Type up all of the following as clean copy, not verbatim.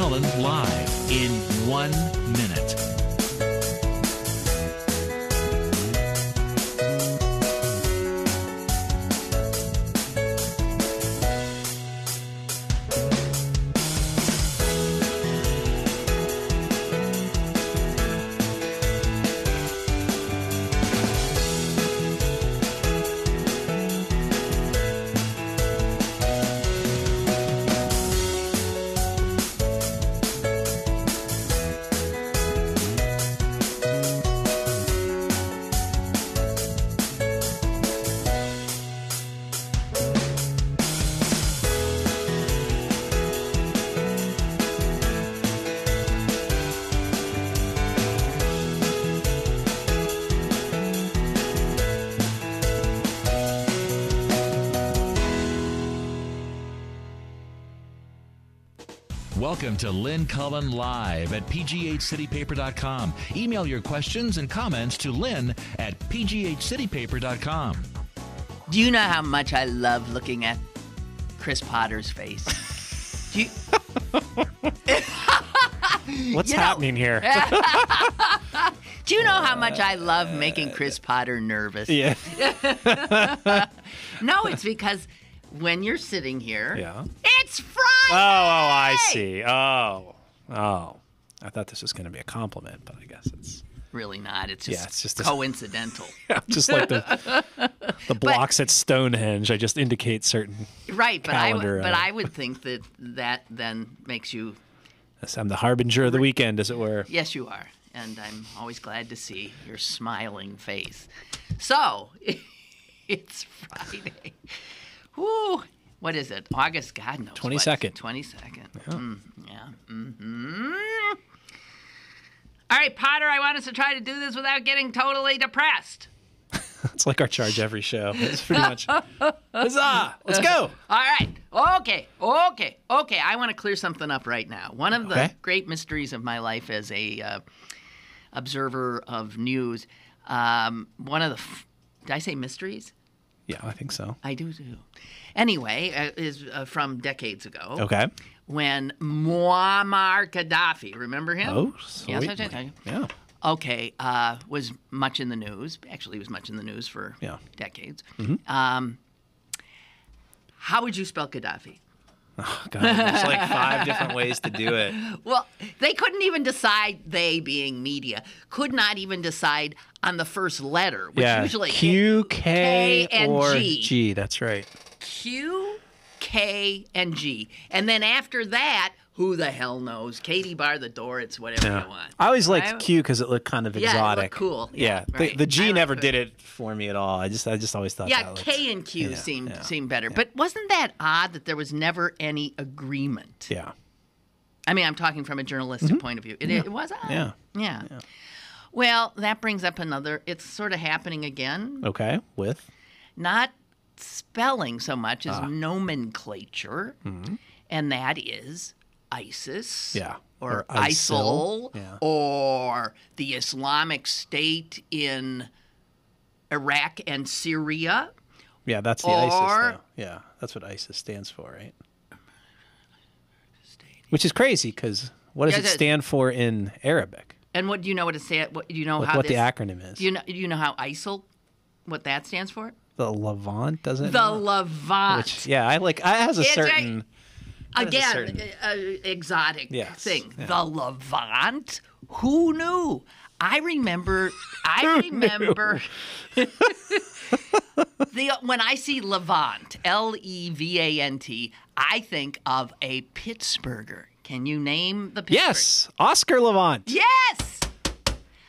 Cullen live in 1 minute. Welcome to Lynn Cullen Live at pghcitypaper.com. Email your questions and comments to Lynn at pghcitypaper.com. Do you know how much I love looking at Chris Potter's face? Do you... What's happening here? Do you know how much I love making Chris Potter nervous? Yeah. No, it's because when you're sitting here, it's Friday! Oh, I see. Oh. I thought this was going to be a compliment, but I guess it's... Really not. It's just, it's just coincidental. Just like the blocks at Stonehenge. I just indicate certain right, but calendar. I would think that then makes you... Yes, I'm the harbinger of the weekend, as it were. Yes, you are. And I'm always glad to see your smiling face. So, it's Friday. Woo! What is it? August, God knows. 22nd. 22nd. Yeah. Yeah. Mm-hmm. All right, Potter, I want us to try to do this without getting totally depressed. It's like our charge every show. It's pretty much, huzzah! Let's go! All right. Okay. I want to clear something up right now. One of the great mysteries of my life as a observer of news, one of the... Did I say mysteries? Yeah, I think so. I do too. Anyway, is from decades ago. Okay. When Muammar Gaddafi, remember him? Oh, sweet. Yes, Yeah. Okay, was much in the news. Actually, he was much in the news for decades. Mm-hmm. How would you spell Gaddafi? Oh, God, there's like 5 different ways to do it. Well, they couldn't even decide, they being media, could not even decide on the first letter, which usually Q, K, and or G. G. That's right. Q, K, and G. And then after that, who the hell knows? Katie bar the door, it's whatever you want. I always liked Q because it looked kind of exotic. Yeah, it looked cool. Yeah. Right. The G never did it for me at all. I just always thought that looked... K and Q seemed better. Yeah. But wasn't that odd that there was never any agreement? Yeah. I mean, I'm talking from a journalistic point of view. It was odd. Yeah. Well, that brings up another... It's sort of happening again. Okay. With? Not spelling so much as nomenclature. Mm-hmm. And that is... ISIS, or ISIL, or the Islamic State in Iraq and Syria. Yeah, that's the ISIS, though. Yeah, that's what ISIS stands for, right? Which is crazy, because what does it stand for in Arabic? And what do you know what it stands? What do you know what the acronym is? Do you know how ISIL, what that stands for? The Levant, doesn't it? The Levant. Which, it has a certain... Again, exotic thing. Yeah. The Levant? Who knew? I remember when I see Levant, Levant, I think of a Pittsburgher. Can you name the Pittsburgher? Yes, Oscar Levant. Yes!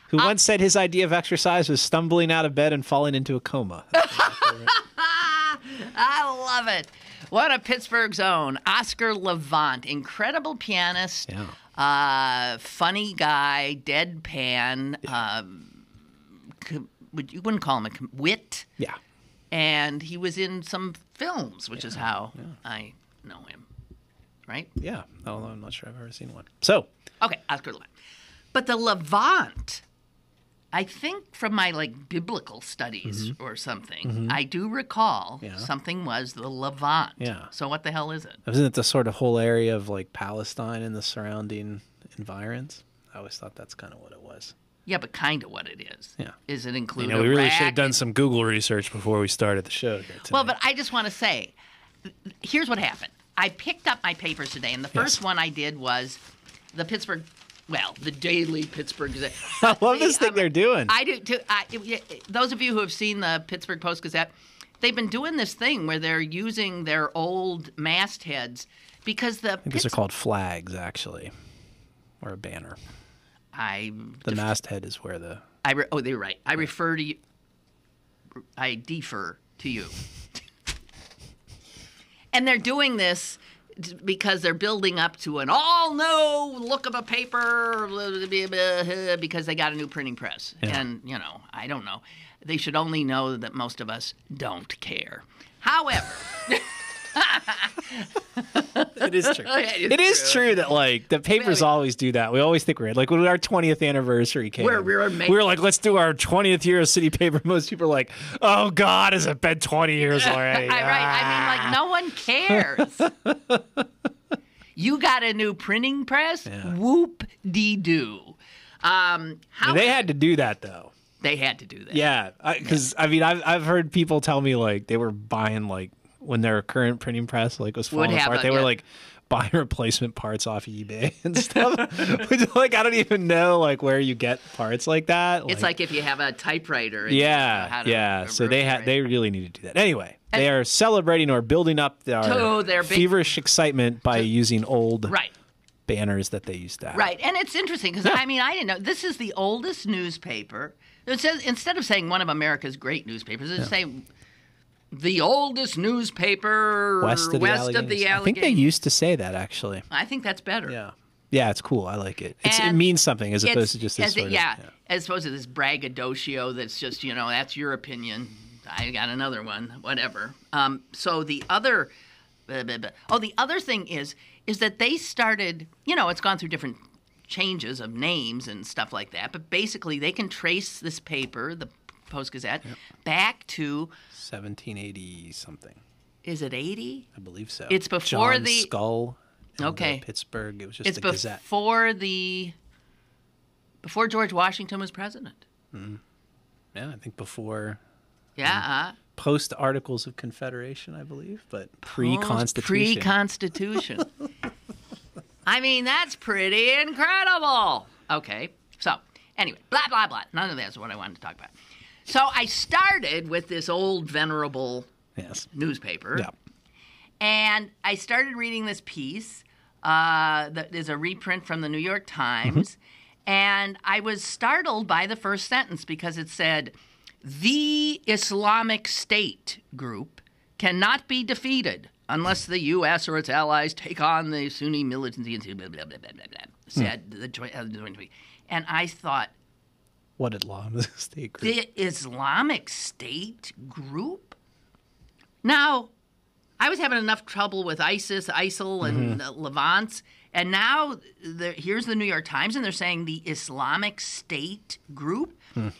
Who once said his idea of exercise was stumbling out of bed and falling into a coma. I love it. What a Pittsburgh's own. Oscar Levant. Incredible pianist. Yeah. Funny guy. Deadpan. You wouldn't call him a wit. Yeah. And he was in some films, which is how I know him. Right? Yeah. Although I'm not sure I've ever seen one. So. Okay, Oscar Levant. But the Levant I think from my biblical studies or something, I do recall something was the Levant. Yeah. So what the hell is it? Isn't it the sort of whole area of Palestine and the surrounding environs? I always thought that's kind of what it was. Yeah, but kind of what it is. Yeah. Is it include we really should have done some Google research before we started the show here today. Well, but I just want to say, here's what happened. I picked up my papers today, and the first one I did was the the Daily Pittsburgh Gazette. I love this thing they're doing. I do too. Those of you who have seen the Pittsburgh Post-Gazette, they've been doing this thing where they're using their old mastheads because I think these are called flags, actually, or a banner. The masthead is where the... they're right. I refer to you. I defer to you. And they're doing this because they're building up to an all-new look of a paper because they got a new printing press. Yeah. And, I don't know. They should only know that most of us don't care. However... It is true. It is true that the papers always do that. We always think we're when our 20th anniversary came. We were like, let's do our 20th year of City Paper. Most people are like, oh God, has it been 20 years already? Right. I mean, no one cares. You got a new printing press? Yeah. Whoop-de-doo. They had to do that though. They had to do that. Yeah, because I've heard people tell me they were buying when their current printing press was falling apart, they were buying replacement parts off eBay and stuff. I don't even know where you get parts like that. It's like if you have a typewriter. And So they really need to do that. Anyway, they are celebrating or building up their feverish excitement by using old banners that they used to have. Right, and it's interesting because I didn't know this is the oldest newspaper. It says instead of saying one of America's great newspapers, it's saying the oldest newspaper west of the Alleghenies. I think they used to say that, actually. I think that's better. Yeah, it's cool. I like it. It means something as opposed to just this sort of... as opposed to this braggadocio that's just, that's your opinion. I got another one, whatever. So the other... the other thing is that they started... it's gone through different changes of names and stuff like that, but basically they can trace this paper, the Post-Gazette, back to... 1780 something. Is it 80? I believe so. It's before John Skull. Pittsburgh. It was just it's the Gazette. Before George Washington was president. Mm-hmm. Yeah, I think before. Yeah. Post Articles of Confederation, I believe, but pre-Constitution. Pre-Constitution. That's pretty incredible. Okay, so anyway, blah, blah, blah. None of that's what I wanted to talk about. So I started with this old venerable newspaper. Yeah. And I started reading this piece that is a reprint from the New York Times. And I was startled by the first sentence because it said, the Islamic State group cannot be defeated unless the U.S. or its allies take on the Sunni militancy, blah, blah, blah, blah, blah, blah, said the Joint. And I thought, what Islamic State group? The Islamic State group? Now, I was having enough trouble with ISIS, ISIL, and Levant, and now here's the New York Times, and they're saying the Islamic State group,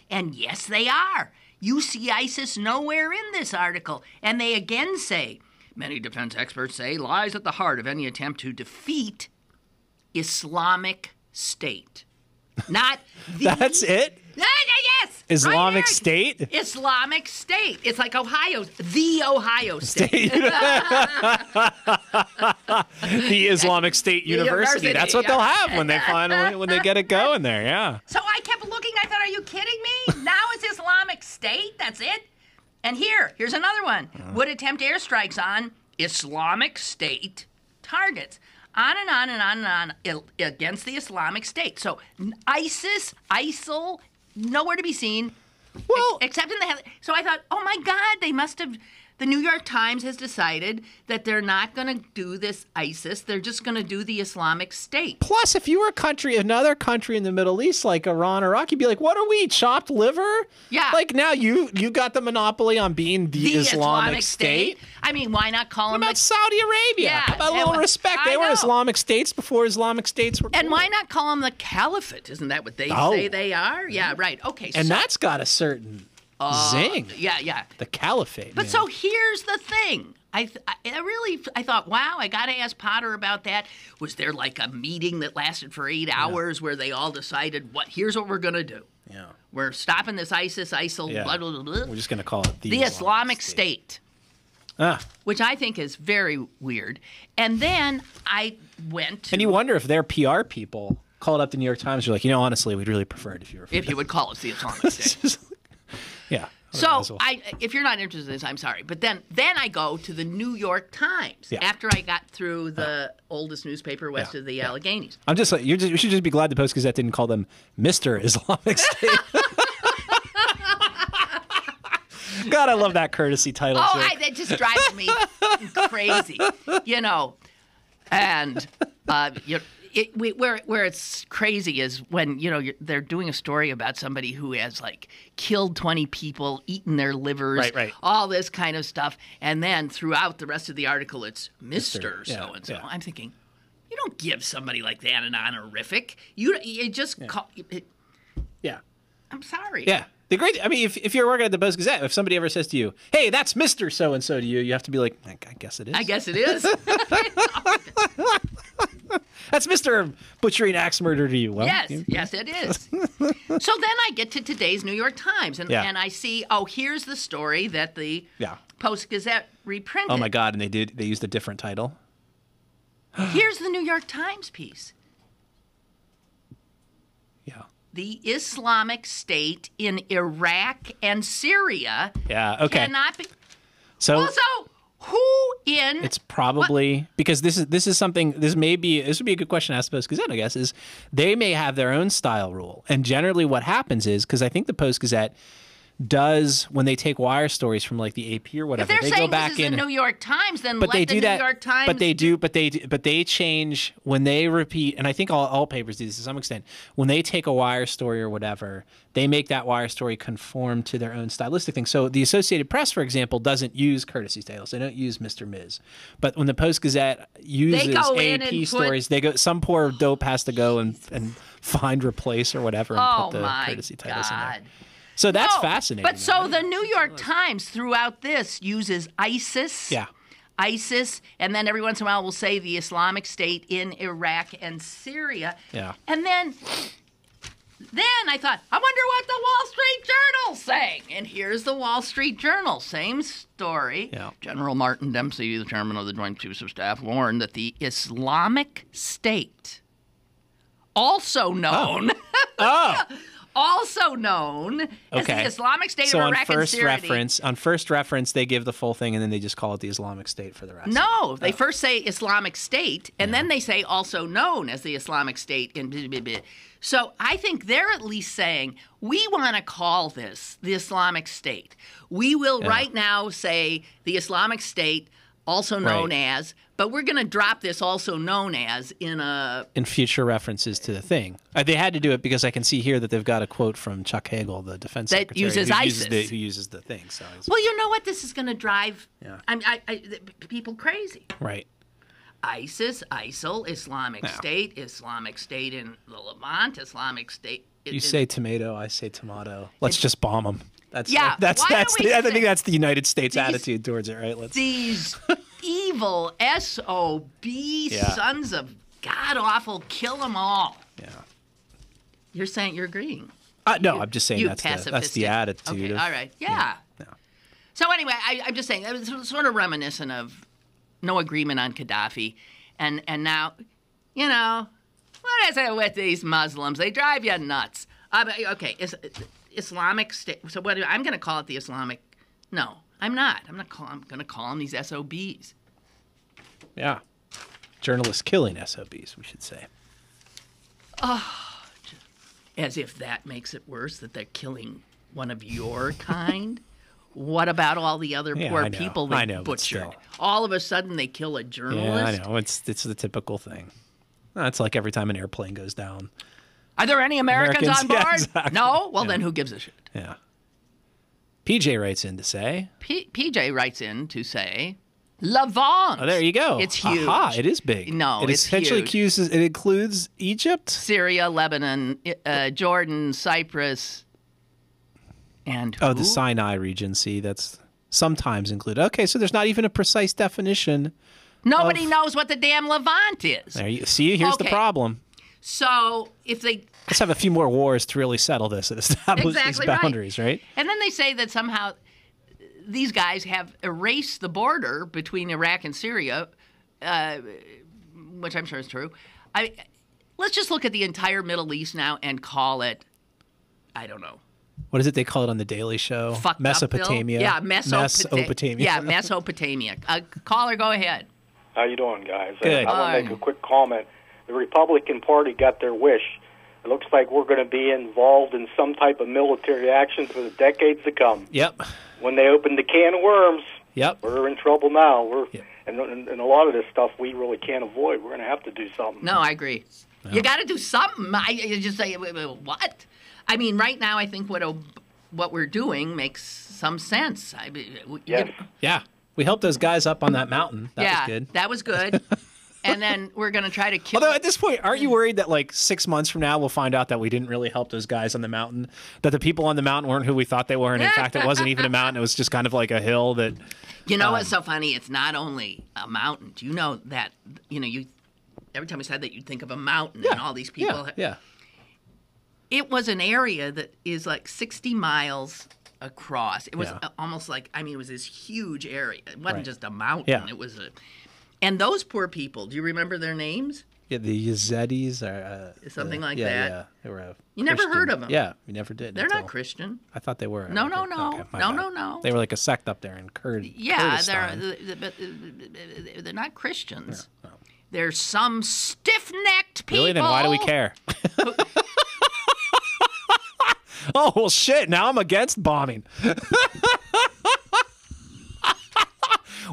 and yes, they are. You see ISIS nowhere in this article, and they again say, many defense experts say, lies at the heart of any attempt to defeat Islamic State. Not the... That's it? Yes. Islamic State? Islamic State. It's like Ohio. The Ohio State. The Islamic State University. That's what they'll have when they get it going there, yeah. So I kept looking. I thought, are you kidding me? Now it's Islamic State? That's it? And here's another one. Would attempt airstrikes on Islamic State targets. On and on and on and on against the Islamic State. So ISIS, ISIL, nowhere to be seen. Well, except in the... So I thought, oh my God, they must have the New York Times has decided that they're not going to do this ISIS. They're just going to do the Islamic State. Plus, if you were another country in the Middle East like Iran or Iraq, you'd be like, what are we, chopped liver? Yeah. Like now you got the monopoly on being the Islamic State. I mean, why not call them... What about Saudi Arabia? Yeah, How about a little respect? They were Islamic states before Islamic states were And cool. why not call them the Caliphate? Isn't that what they say they are? Yeah, right. Okay. And that's got a certain... zing. Yeah. The caliphate. But man. so here's the thing. I thought, wow, I got to ask Potter about that. Was there like a meeting that lasted for 8 hours where they all decided, here's what we're going to do? Yeah. We're stopping this ISIL, blah, blah, blah, blah. We're just going to call it the Islamic State. Which I think is very weird. And then I went to... And you wonder if their PR people called up the New York Times. You're like, honestly, we'd really prefer it if you were... If you would call us the Islamic State. Yeah. So, if you're not interested in this, I'm sorry. But then I go to the New York Times after I got through the oldest newspaper west of the Alleghenies. I'm just like, you should just be glad the Post-Gazette didn't call them Mr. Islamic State. God, I love that courtesy title. That just drives me crazy, And where it's crazy is when they're doing a story about somebody who has like killed 20 people, eaten their livers, right. all this kind of stuff, and then throughout the rest of the article it's Mr. So and so. I'm thinking, you don't give somebody like that an honorific. You just call it. Yeah. I'm sorry. Yeah. The great, I mean, if you're working at the Post-Gazette, if somebody ever says to you, hey, that's Mr. So-and-so to you, you have to be like, I guess it is. I guess it is. That's Mr. Butchering Axe Murder to you. Well, yes, it is. So then I get to today's New York Times, and I see, here's the story that the Post-Gazette reprinted. Oh, my God, and they used a different title? Here's the New York Times piece. Yeah. The Islamic State in Iraq and Syria cannot be... So who in... It's probably... Because this is something... This would be a good question to ask the Post-Gazette, I guess, is they may have their own style rule. And generally what happens is, because I think the Post-Gazette does, when they take wire stories from like the AP or whatever, if they're they saying go back this is in. the New York Times, then but let they the do New that, York Times. But they change when they repeat, and I think all papers do this to some extent. When they take a wire story or whatever, they make that wire story conform to their own stylistic thing. So the Associated Press, for example, doesn't use courtesy titles. They don't use Mr. Ms. But when the Post-Gazette uses AP stories, they go. Some poor dope has to go and find, replace, or whatever, and put the courtesy titles in there. So that's fascinating. But so the New York Times throughout this uses ISIS. Yeah. ISIS, and then every once in a while we'll say the Islamic State in Iraq and Syria. Yeah. And then I thought, I wonder what the Wall Street Journal's saying. And here's the Wall Street Journal, same story. Yeah. General Martin Dempsey, the chairman of the Joint Chiefs of Staff, warned that the Islamic State, also known... Also known as the Islamic State of Iraq and Syria. On first reference, they give the full thing, and then they just call it the Islamic State for the rest. No, they first say Islamic State, and then they say also known as the Islamic State. So I think they're at least saying, we want to call this the Islamic State. We will right now say the Islamic State, also known as, but we're going to drop this also known as in future references to the thing. They had to do it because I can see here that they've got a quote from Chuck Hagel, the defense secretary, ISIS. who uses the thing. So well, you know what? This is going to drive people crazy. Right. ISIS, ISIL, Islamic State in the Levant, Islamic State. You say tomato, I say tomato. Let's just bomb them. I think that's the United States attitude towards it, right? These evil SOB sons of god-awful, kill them all. Yeah. You're saying you're agreeing. No, I'm just saying that's the attitude. Okay, all right. Yeah. So anyway, I'm just saying, it was sort of reminiscent of no agreement on Gaddafi. And now, what is it with these Muslims? They drive you nuts. Islamic State. So what? I'm going to call it the Islamic. No, I'm not. I'm going to call them these SOBs. Yeah. Journalists killing SOBs, we should say. Oh, as if that makes it worse that they're killing one of your kind. What about all the other poor people they butchered? Still. All of a sudden, they kill a journalist? Yeah, I know. It's the typical thing. It's like every time an airplane goes down. Are there any Americans on board? Yeah, exactly. No? Well, then who gives a shit? Yeah. PJ writes in to say... PJ writes in to say... Levant. Oh, there you go. It's huge. Aha, it is big. No, it it's essentially huge. It includes Egypt, Syria, Lebanon, Jordan, Cyprus, and who? Oh, the Sinai region. See, that's sometimes included. Okay, so there's not even a precise definition. Nobody knows what the damn Levant is. There you see. Here's the problem. So if they... Let's have a few more wars to really settle this and establish these boundaries, right? And then they say that somehow... These guys have erased the border between Iraq and Syria, which I'm sure is true. Let's just look at the entire Middle East now and call it, I don't know. What is it they call it on the Daily Show? Fucked Mesopotamia. Yeah, Mesopotamia. Yeah, Mesopotamia. Caller, go ahead. How you doing, guys? Good. I want to make a quick comment. The Republican Party got their wish. It looks like we're going to be involved in some type of military action for the decades to come. Yep. When they open the can of worms, yep, we're in trouble now. And a lot of this stuff we really can't avoid. We're going to have to do something. No, I agree. Yeah. You got to do something. You just say, what? I mean, right now, I think what we're doing makes some sense. Yes. Yeah. We helped those guys up on that mountain. That was good. That was good. And then we're going to try to kill... Although at this point, aren't you worried that like 6 months from now we'll find out that we didn't really help those guys on the mountain? That the people on the mountain weren't who we thought they were, and in fact it wasn't even a mountain. It was just kind of like a hill that... You know what's so funny? It's not only a mountain. Do you know that, every time we said that, you'd think of a mountain and all these people... Yeah. It was an area that is like 60 miles across. It was almost like, it was this huge area. It wasn't just a mountain. Yeah. It was a... And those poor people, do you remember their names? Yeah, the Yazidis or something like that. Yeah, they were. You never heard of them? Yeah, we never did. They're not Christian. I thought they were. No. Okay, No. They were like a sect up there in Kurdistan. Yeah, they're not Christians. No. They're some stiff-necked people. Really? Then why do we care? Oh, well, shit. Now I'm against bombing.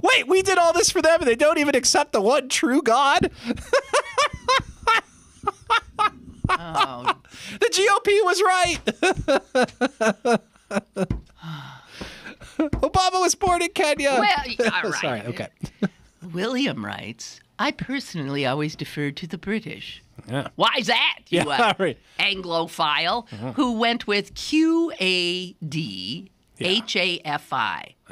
Wait, we did all this for them and they don't even accept the one true God? Oh. The GOP was right. Obama was born in Kenya. Well, all right. Sorry, okay. William writes, I personally always deferred to the British. Yeah. Why's that, you right. Anglophile who went with QADHAFI?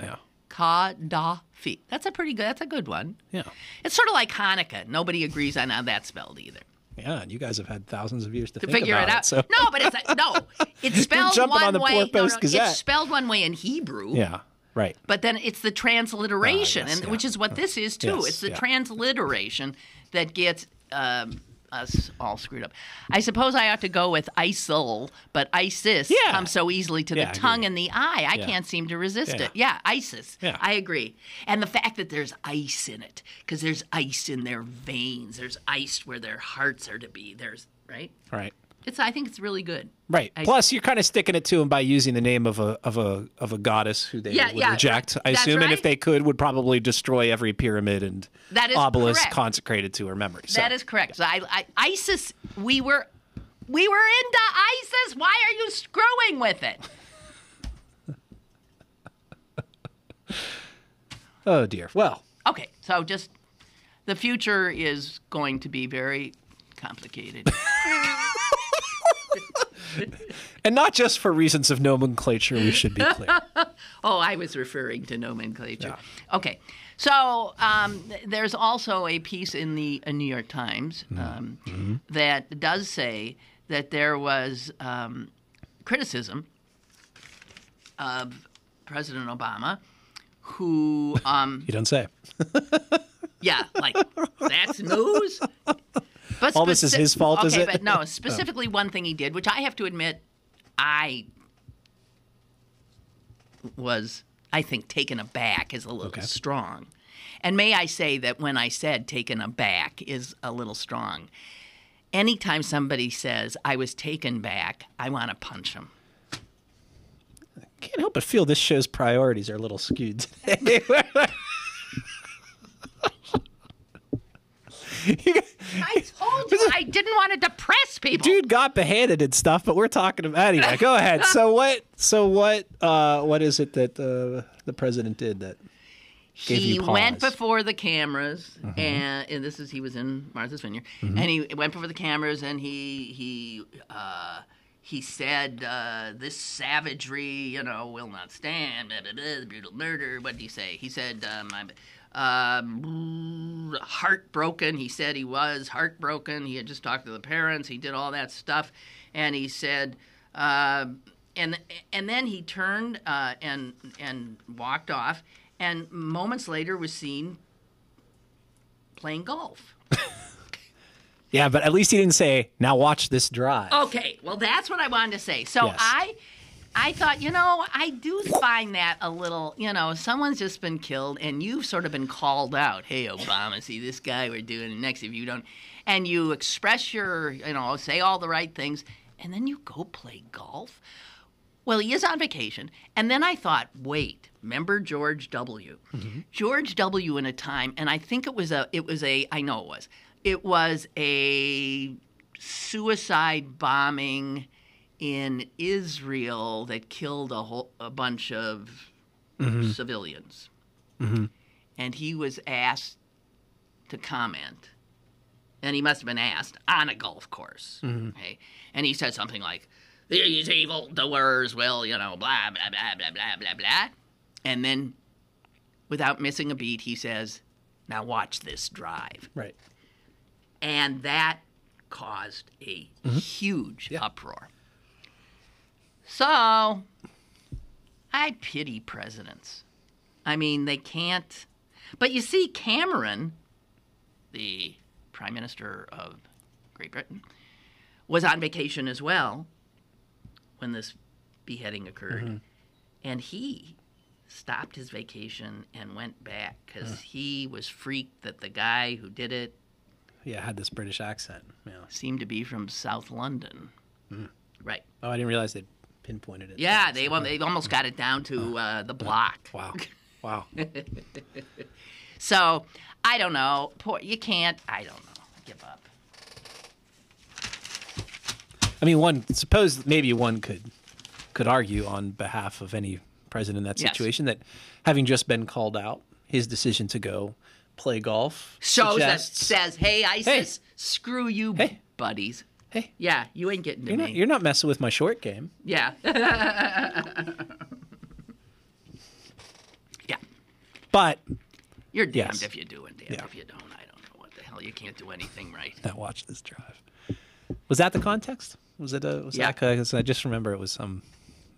Yeah. Gaddafi. That's a good one. Yeah. It's sort of like Hanukkah. Nobody agrees on how that's spelled either. Yeah, and you guys have had thousands of years to think figure about it out. So. No, but it's spelled one way. It's spelled one way in Hebrew. Yeah, right. But then it's the transliteration, which is what this is too. Yes, it's the transliteration that gets us all screwed up. I suppose I ought to go with ISIL, but ISIS comes so easily to the tongue and the eye. I can't seem to resist it. Yeah, ISIS. Yeah. I agree. And the fact that there's ice in it, because there's ice in their veins. There's ice where their hearts are to be. There's right. Right. I think it's really good. Right. Plus, you're kind of sticking it to them by using the name of a goddess who they would reject, I assume, right. And if they could, would probably destroy every pyramid and obelisk correct. Consecrated to her memory. So. That is correct. So ISIS, we were into ISIS. Why are you screwing with it? Oh dear. Well. Okay. So just the future is going to be very complicated. And not just for reasons of nomenclature, we should be clear. Oh, I was referring to nomenclature. Yeah. Okay. So there's also a piece in the New York Times that does say that there was criticism of President Obama who... you don't say. Yeah, like, that's news? But all this is his fault, is it? Okay, but no, specifically one thing he did, which I have to admit I think, taken aback is a little strong. And may I say that when I said taken aback is a little strong, anytime somebody says, I was taken back, I want to punch him. can't help but feel this show's priorities are a little skewed today. I told you I didn't want to depress people. Dude got beheaded and stuff, but we're talking about anyway. Go ahead. So what is it that the president did that gave you pause? He went before the cameras, and he was in Martha's Vineyard, and he went before the cameras, and he said, "This savagery, will not stand. Blah, blah, blah, the brutal murder." What did he say? He said, heartbroken. He said he was heartbroken. He had just talked to the parents. He did all that stuff, and he said, and then he turned and walked off, and moments later was seen playing golf. Yeah, but at least he didn't say, "Now watch this drive." Okay, well, that's what I wanted to say. So yes. I thought, I do find that a little, someone's just been killed and you've sort of been called out. Hey, Obama, see this guy we're doing it next if you don't. And you express your, say all the right things, and then you go play golf. Well, he is on vacation. And then I thought, wait, remember George W.? Mm-hmm. George W. in a time, and I think it was a suicide bombing in Israel that killed a bunch of civilians. Mm-hmm. And he was asked to comment. And he must have been asked on a golf course. Mm-hmm. Okay? And he said something like, "These evildoers will, blah, blah, blah, blah, blah, blah, blah." And then, without missing a beat, he says, "Now watch this drive." Right. And that caused a huge uproar. So, I pity presidents. I mean, they can't. But you see, Cameron, the Prime Minister of Great Britain, was on vacation as well when this beheading occurred. Mm-hmm. And he stopped his vacation and went back because he was freaked that the guy who did it had this British accent. Yeah. Seemed to be from South London. Mm. Right. Oh, I didn't realize they'd pinpointed it. Yeah, they almost got it down to the block. Wow. So, I don't know. You can't. I don't know. Give up. I mean, maybe one could argue on behalf of any president in that situation that having just been called out, his decision to go play golf says, "Hey, ISIS, screw you, buddies." Hey. Yeah, you ain't getting to me. You're not messing with my short game. Yeah. Yeah. But you're damned if you do and damned if you don't. I don't know what the hell. You can't do anything right. Now watch this drive. Was that the context? Was it that? Because I just remember it was some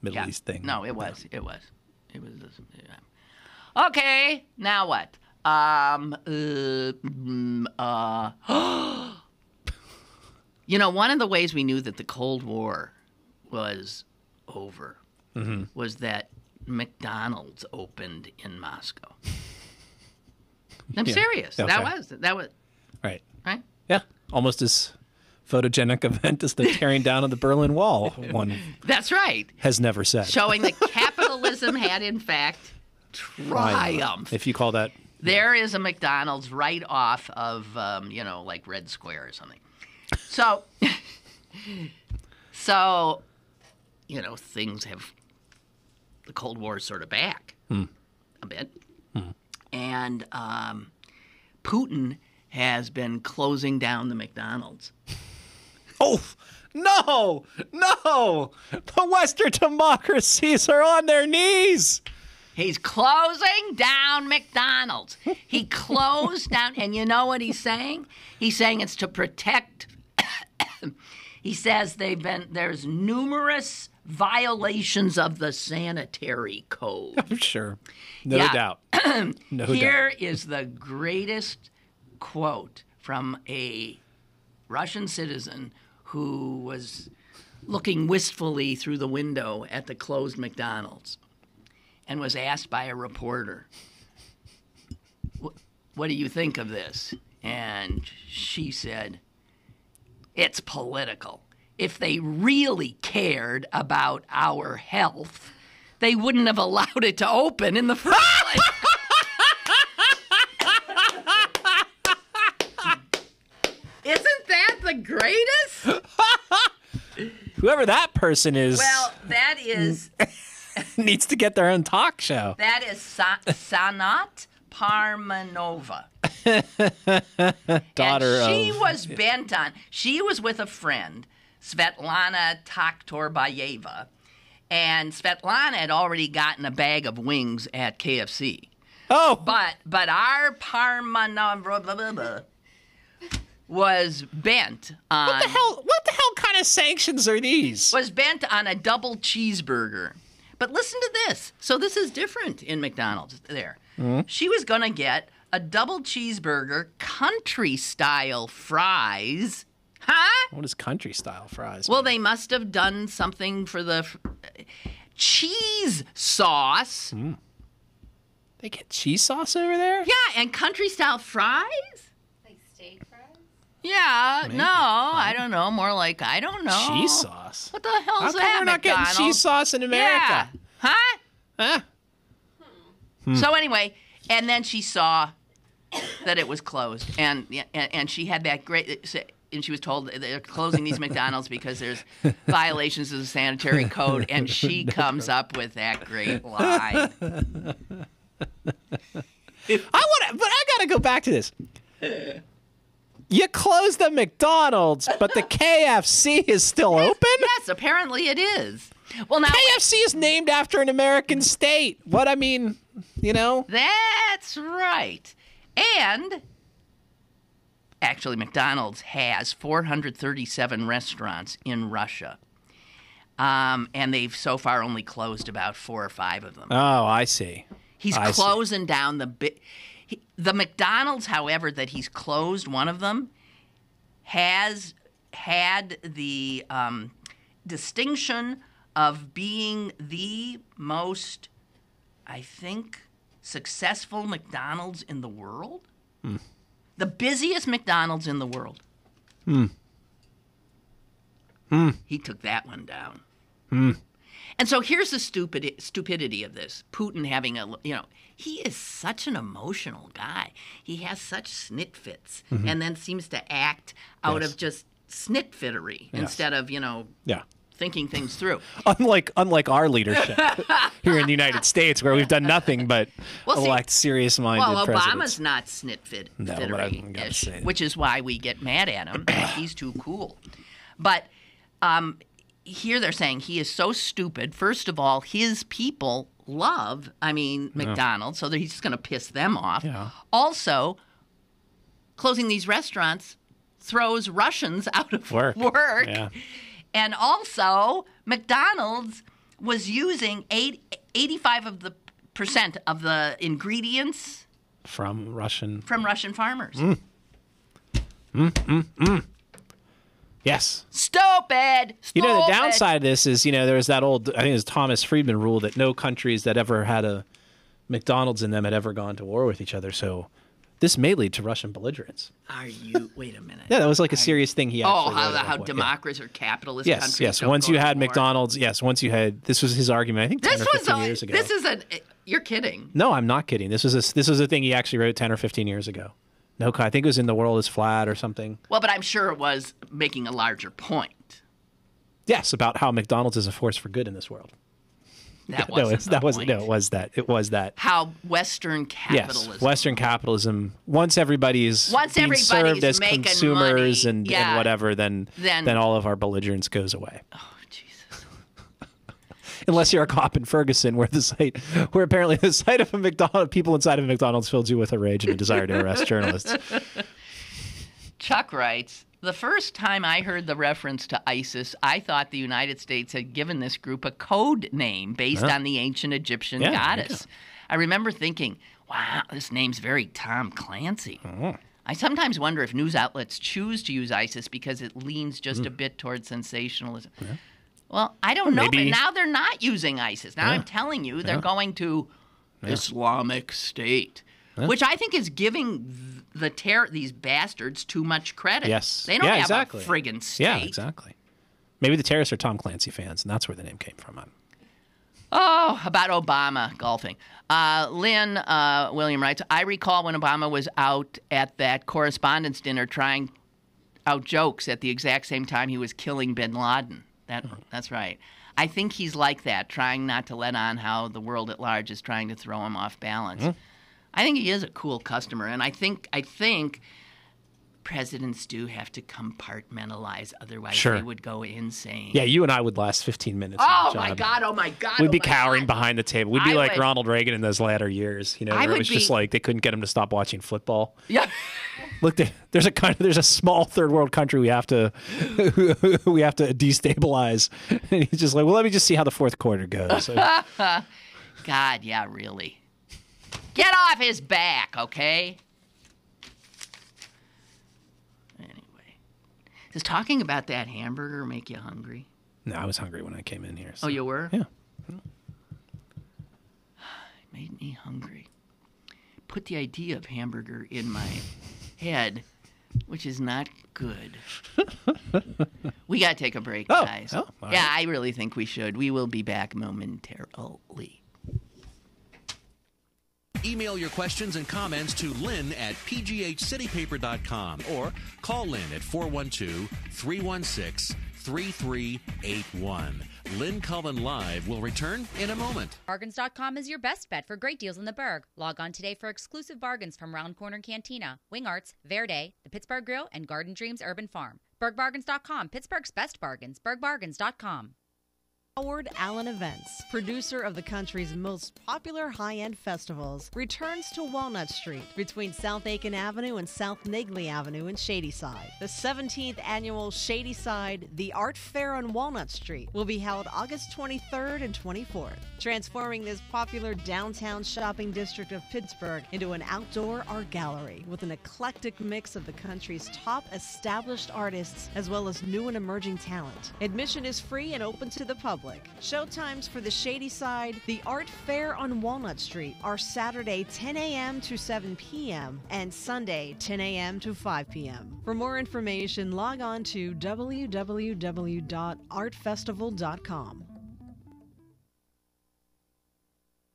Middle East thing. No, it was. It was. Okay, now what? One of the ways we knew that the Cold War was over was that McDonald's opened in Moscow. I'm serious. Okay. That was right. Right? Yeah, almost as photogenic event as the tearing down of the Berlin Wall. One. That's right. Has never said. Showing that capitalism had in fact triumphed. If you call that. There is a McDonald's right off of like Red Square or something. So, things have, the Cold War is sort of back a bit. And Putin has been closing down the McDonald's. Oh, no! The Western democracies are on their knees! He's closing down McDonald's. He closed down, and you know what he's saying? He's saying it's to protect. He says there's numerous violations of the sanitary code. I'm sure. No doubt. Here is the greatest quote from a Russian citizen who was looking wistfully through the window at the closed McDonald's and was asked by a reporter, "What do you think of this?" And she said, "It's political. If they really cared about our health, they wouldn't have allowed it to open in the first place. Isn't that the greatest? Whoever that person is. Well, that is... needs to get their own talk show. That is Sanat Parmanova. Daughter and she of... was bent on... She was with a friend, Svetlana Takhtorbayeva, and Svetlana had already gotten a bag of wings at KFC. Oh! But our Parmanova was bent on... What the hell kind of sanctions are these? Was bent on a double cheeseburger. But listen to this. So this is different in McDonald's there. Mm-hmm. She was going to get a double cheeseburger, country-style fries. Huh? What is country-style fries? Well, they must have done something for the cheese sauce. Mm. They get cheese sauce over there? Yeah, and country-style fries? Like steak fries? Yeah, maybe. No, I don't know. More like, I don't know. Cheese sauce? What the hell How is come that, we're not McDonald's? getting cheese sauce in America? Yeah. Huh? Huh? So anyway, and then she saw that it was closed, and she had that great... And she was told that they're closing these McDonald's because there's violations of the sanitary code, and she comes up with that great line. But I gotta go back to this. You closed the McDonald's, but the KFC is still open? Yes, apparently it is. Well, now KFC is named after an American state. What I mean, you know? That's right. And actually, McDonald's has 437 restaurants in Russia. And they've so far only closed about 4 or 5 of them. Oh, I see. He's closing down the McDonald's, however, that he's closed, one of them, has had the distinction of being the most, I think, successful McDonald's in the world. Hmm. The busiest McDonald's in the world. He took that one down. And so here's the stupidity of this. Putin having he is such an emotional guy. He has such snit fits and then seems to act out of just snit fittery instead of, thinking things through. Unlike our leadership here in the United States, where we've done nothing but elect serious-minded presidents. Obama's not snit-fittery-ish, which is why we get mad at him. He's too cool. But here they're saying he is so stupid. First of all, his people love, McDonald's, so he's just going to piss them off. Yeah. Also, closing these restaurants throws Russians out of work. Yeah. And also, McDonald's was using 85% of the ingredients from Russian farmers. Yes. Stupid. The downside of this is, there was that old, I think it was Thomas Friedman rule that no countries that ever had a McDonald's in them had ever gone to war with each other. So this may lead to Russian belligerence. Wait a minute. Yeah, that was like a serious thing he actually wrote how democracies or capitalist countries. Yes. Once you had McDonald's, this was his argument, I think 10 or 15 years ago. You're kidding. No, I'm not kidding. This was a thing he actually wrote 10 or 15 years ago. No, I think it was in The World is Flat or something. Well, but I'm sure it was making a larger point. Yes, about how McDonald's is a force for good in this world. It was that. How Western capitalism. Yes, Western capitalism. Once everybody's being served as consumers and whatever, then all of our belligerence goes away. Oh, Jesus. Unless you're a cop in Ferguson, where apparently the sight of people inside of a McDonald's fills you with a rage and a desire to arrest journalists. Chuck writes, the first time I heard the reference to ISIS, I thought the United States had given this group a code name based on the ancient Egyptian goddess. Yeah. I remember thinking, wow, this name's very Tom Clancy. Oh. I sometimes wonder if news outlets choose to use ISIS because it leans just a bit towards sensationalism. Yeah. Well, I don't know, but now they're not using ISIS. Now I'm telling you, they're going to Islamic State. Which I think is giving these bastards too much credit. Yes. They don't have a friggin' state. Yeah, exactly. Maybe the terrorists are Tom Clancy fans, and that's where the name came from. Oh, about Obama golfing. Lynn William writes, I recall when Obama was out at that correspondence dinner trying out jokes at the exact same time he was killing bin Laden. That's right. I think he's like that, trying not to let on how the world at large is trying to throw him off balance. I think he is a cool customer, and I think presidents do have to compartmentalize, otherwise they would go insane. Yeah, you and I would last 15 minutes. Oh my God! We'd be cowering behind the table. We'd be like Ronald Reagan in those latter years, where it was just like they couldn't get him to stop watching football. Yeah. Look, there's a small third world country we have to destabilize, and he's just like, well, let me just see how the fourth quarter goes. God, yeah, really. Get off his back, okay? Anyway, does talking about that hamburger make you hungry? No, I was hungry when I came in here. So. Oh, you were? Yeah. It made me hungry. Put the idea of hamburger in my head, which is not good. We got to take a break, guys. Oh, yeah, I really think we should. We will be back momentarily. Email your questions and comments to Lynn at pghcitypaper.com or call Lynn at 412-316-3381. Lynn Cullen Live will return in a moment. Bargains.com is your best bet for great deals in the Berg. Log on today for exclusive bargains from Round Corner Cantina, Wing Arts, Verde, the Pittsburgh Grill, and Garden Dreams Urban Farm. BergBargains.com, Pittsburgh's best bargains. BergBargains.com. Howard Allen Events, producer of the country's most popular high-end festivals, returns to Walnut Street between South Aiken Avenue and South Nagley Avenue in Shadyside. The 17th annual Shadyside The Art Fair on Walnut Street will be held August 23rd and 24th, transforming this popular downtown shopping district of Pittsburgh into an outdoor art gallery with an eclectic mix of the country's top established artists as well as new and emerging talent. Admission is free and open to the public. Showtimes for the Shadyside, the Art Fair on Walnut Street are Saturday 10 a.m. to 7 p.m. and Sunday 10 a.m. to 5 p.m. For more information, log on to www.artfestival.com.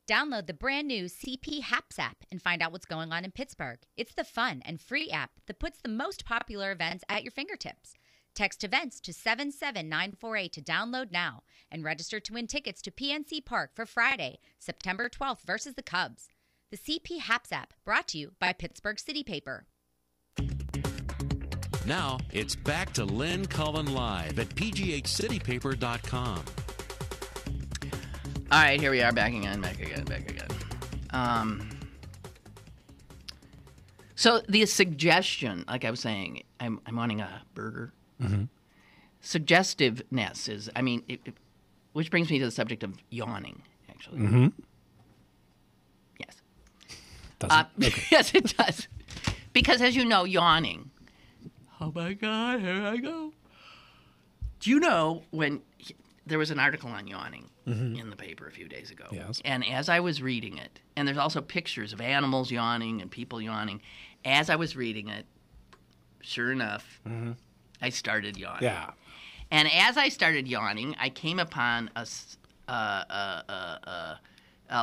Download the brand new CP Haps app and find out what's going on in Pittsburgh. It's the fun and free app that puts the most popular events at your fingertips. Text events to 77948 to download now and register to win tickets to PNC Park for Friday, September 12th versus the Cubs. The CP Haps app brought to you by Pittsburgh City Paper. Now it's back to Lynn Cullen Live at pghcitypaper.com. All right, here we are, back again. So the suggestion, like I was saying, I'm wanting a burger. Mm-hmm. Suggestiveness is, which brings me to the subject of yawning, actually. Mm-hmm. Yes. Does it? Okay. Yes, it does. Because as you know, yawning. Oh my God, here I go. Do you know when there was an article on yawning in the paper a few days ago? Yes. And as I was reading it, and there's also pictures of animals yawning and people yawning. As I was reading it, sure enough, I started yawning. Yeah. And as I started yawning, I came upon a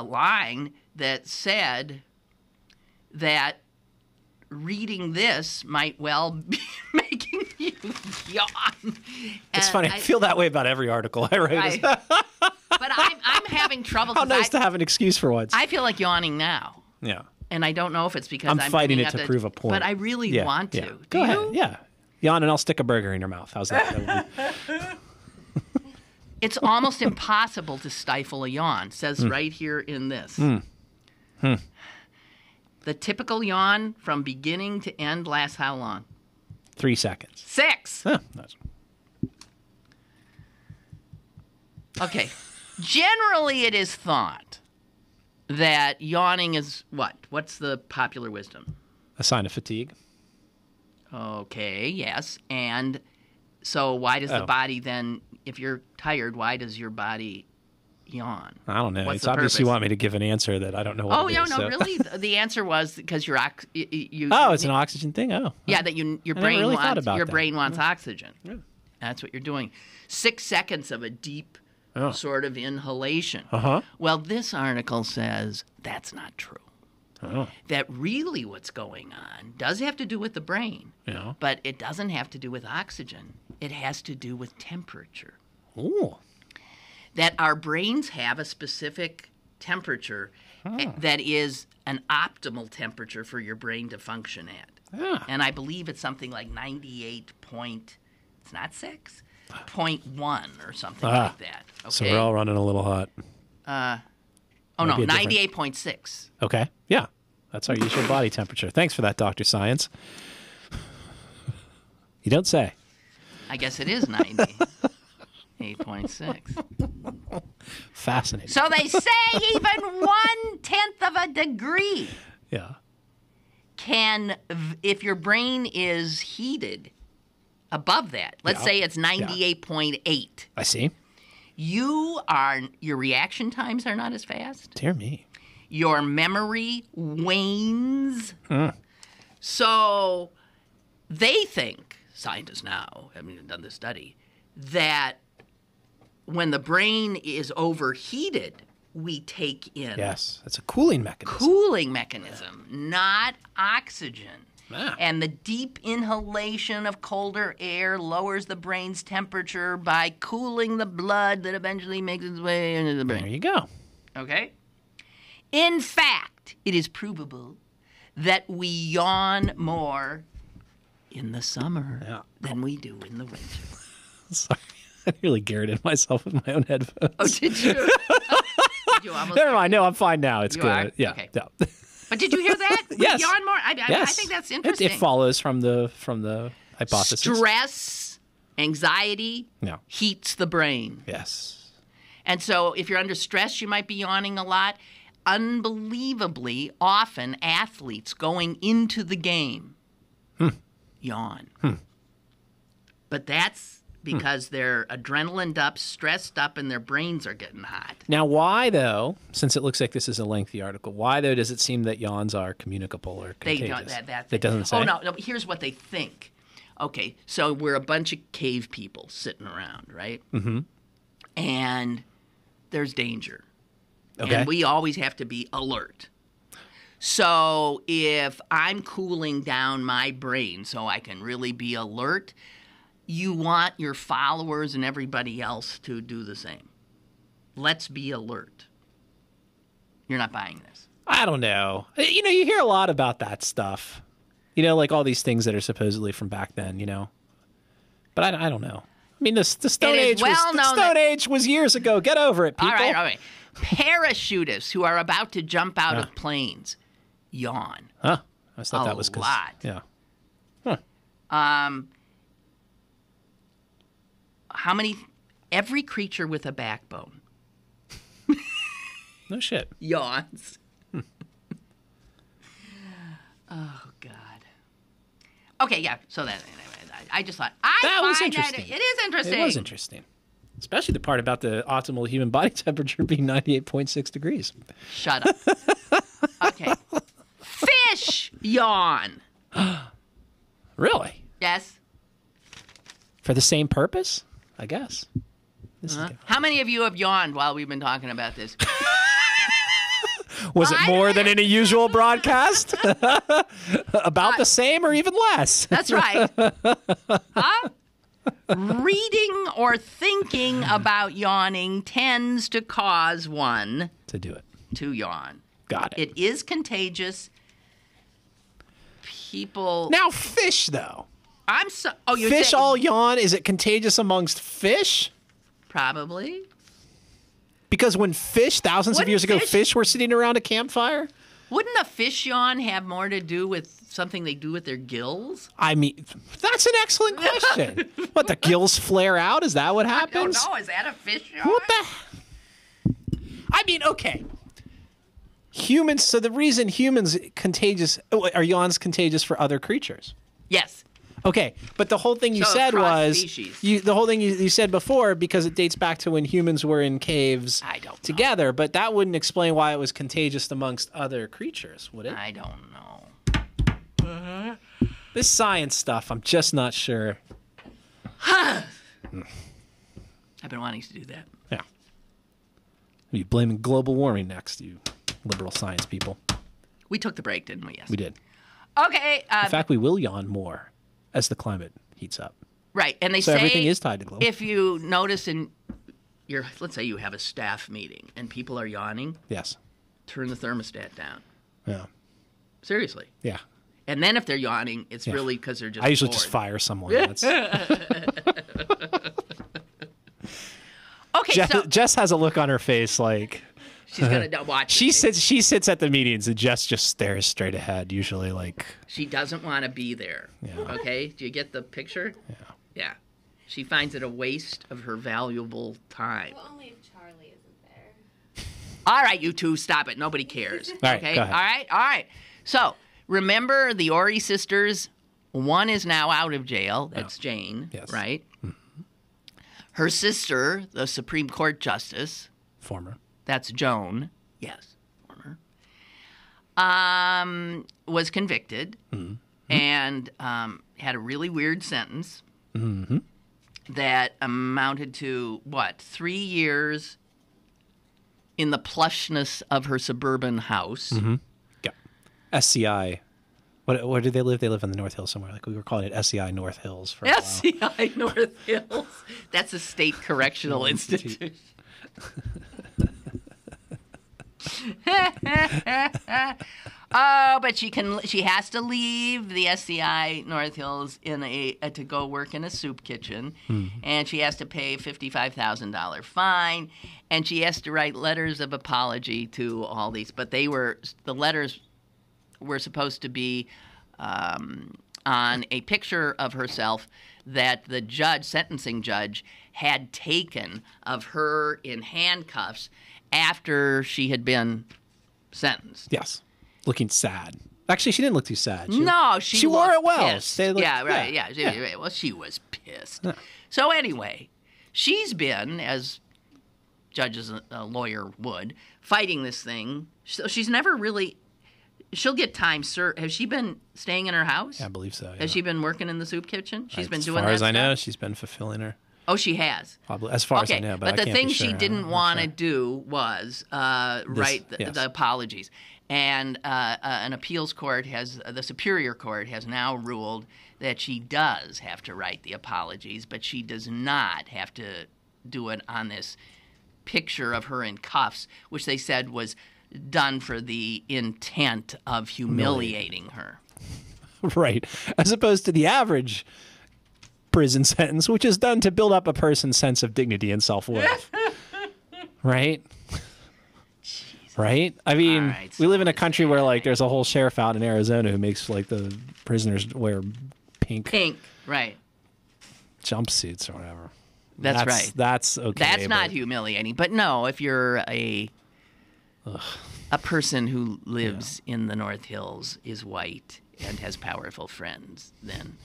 line that said that reading this might well be making you yawn. It's funny. I feel that way about every article I write. But I'm having trouble. How nice to have an excuse for once. I feel like yawning now. Yeah. And I don't know if it's because I'm fighting it to prove a point. But I really want to. Yeah. Go ahead. Yeah. Yawn and I'll stick a burger in your mouth. How's that? It's almost impossible to stifle a yawn. It says right here in this. The typical yawn from beginning to end lasts how long? 3 seconds. 6. Huh. Nice. Okay. Generally, it is thought that yawning is what? What's the popular wisdom? A sign of fatigue. Okay, yes. And so why does the body then, if you're tired, why does your body yawn? I don't know. What's it's the obvious purpose? you want me to give an answer that I don't know what it is. Really? The answer was because you're it's an oxygen thing? Oh. Yeah, that your brain really wants that. Brain wants oxygen. Yeah. That's what you're doing. 6 seconds of a deep sort of inhalation. Uh-huh. Well, this article says that's not true. Oh. That really what's going on does have to do with the brain, but it doesn't have to do with oxygen. It has to do with temperature. Ooh. That our brains have a specific temperature that is an optimal temperature for your brain to function at. Yeah. And I believe it's something like 0.1 or something like that. Okay? So we're all running a little hot. 98.6. Okay. Yeah. That's our usual body temperature. Thanks for that, Dr. Science. You don't say. I guess it is 98.6. Fascinating. So they say even 1/10 of a degree can, if your brain is heated above that, let's say it's 98.8. I see. Your reaction times are not as fast. Dear me. Your memory wanes. So they think, scientists now, having done this study, that when the brain is overheated, we take in Yes, it's a cooling mechanism. Not oxygen. And the deep inhalation of colder air lowers the brain's temperature by cooling the blood that eventually makes its way into the brain. There you go. Okay? In fact, it is provable that we yawn more in the summer than we do in the winter. Sorry. I nearly garroted myself with my own headphones. Oh, did you? Did you almost Never mind. No, I'm fine now. It's You good. are? Yeah. Okay. Yeah. But did you hear that? Yes. We yawn more? I Yes. think that's interesting. It follows from the hypothesis. Stress, anxiety heats the brain. Yes. And so if you're under stress, you might be yawning a lot. Unbelievably often, athletes going into the game yawn. But that's because they're adrenaline up, stressed up, and their brains are getting hot. Now, why, though, since it looks like this is a lengthy article, why, though, does it seem that yawns are communicable or contagious? It doesn't say? Oh, no, here's what they think. Okay, so we're a bunch of cave people sitting around, right? Mm-hmm. And there's danger. Okay. And we always have to be alert. So if I'm cooling down my brain so I can really be alert, you want your followers and everybody else to do the same. Let's be alert. You're not buying this. I don't know. You know, you hear a lot about that stuff. You know, like all these things that are supposedly from back then, you know. But I don't know. I mean, the Stone Age was years ago. Get over it, people. All right. Parachutists who are about to jump out of planes yawn. Huh. I thought that was a lot. Yeah. Huh. How many? Every creature with a backbone. No shit. Yawns. Oh God. Okay, yeah. So that I just thought that was interesting. It is interesting. It was interesting, especially the part about the optimal human body temperature being 98.6 degrees. Shut up. Okay. Fish yawn. Really? Yes. For the same purpose, I guess. How many of you have yawned while we've been talking about this? Was it more than in a usual broadcast? About the same or even less? That's right. Huh? Reading or thinking about yawning tends to cause one to do it. To yawn. Got it. It is contagious. People. Now, fish, though. Fish all yawn? Is it contagious amongst fish? Probably. Because when thousands of years ago, fish were sitting around a campfire? Wouldn't a fish yawn have more to do with something they do with their gills? I mean, that's an excellent question. What, the gills flare out? Is that what happens? I don't know. Is that a fish yawn? What the? I mean, okay. Humans, so the reason are yawns contagious for other creatures? Yes. Okay, but the whole thing you said was the whole thing you said before, because it dates back to when humans were in caves together, but that wouldn't explain why it was contagious amongst other creatures, would it? I don't know. This science stuff, I'm just not sure. I've been wanting to do that. Yeah. You blaming global warming next, you liberal science people. We took the break, didn't we? Yes. We did. Okay. In fact, we will yawn more as the climate heats up. Right, and they so say everything is tied to global. If you notice in let's say you have a staff meeting and people are yawning. Yes. Turn the thermostat down. Yeah. Seriously. Yeah. And then if they're yawning, it's really because they're just I usually bored. just fire someone. Okay, Jess has a look on her face like she's gonna watch. She sits at the meetings and Jess just stares straight ahead. Usually, like she doesn't want to be there. Yeah. Okay, do you get the picture? Yeah. Yeah. She finds it a waste of her valuable time. Well, only if Charlie isn't there. All right, you two, stop it. Nobody cares. All right, okay. go ahead. All right. So remember the Ori sisters. One is now out of jail. That's Jane. Yes. Right. Her sister, the Supreme Court Justice. Former. That's Joan. Yes, former. Was convicted and had a really weird sentence that amounted to, 3 years in the plushness of her suburban house. Yeah. SCI. Where do they live? They live in the North Hills somewhere. Like we were calling it SCI North Hills for a while. SCI North Hills. That's a state correctional institution. Oh, but she has to leave the SCI North Hills to go work in a soup kitchen, and she has to pay a $55,000 fine, and she has to write letters of apology to all these. But the letters were supposed to be on a picture of herself that the sentencing judge, had taken of her in handcuffs after she had been sentenced. Yes. Looking sad. Actually, she didn't look too sad. She wore it well. Pissed. Yeah, right. Yeah. Well, she was pissed. Yeah. So anyway, she's been, as judges, a lawyer would, fighting this thing. So she's never really. She'll get time served. Has she been staying in her house? Yeah, I believe so. Yeah. Has she been working in the soup kitchen? She's been doing that. As far as I know, stuff? she's been fulfilling her. Oh, she has. Probably, as far as I know, but the I can't thing be sure. she didn't want to do was write yes. the apologies. And an appeals court the Superior Court has now ruled that she does have to write the apologies, but she does not have to do it on this picture of her in cuffs, which they said was done for the intent of humiliating her. Right. As opposed to the average prison sentence, which is done to build up a person's sense of dignity and self-worth. Right? Right? I mean, we live in a country where, like, there's a whole sheriff out in Arizona who makes, like, the prisoners wear pink, right, jumpsuits or whatever. That's right. That's okay. That's not humiliating. But no, if you're a person who lives in the North Hills, is white, and has powerful friends, then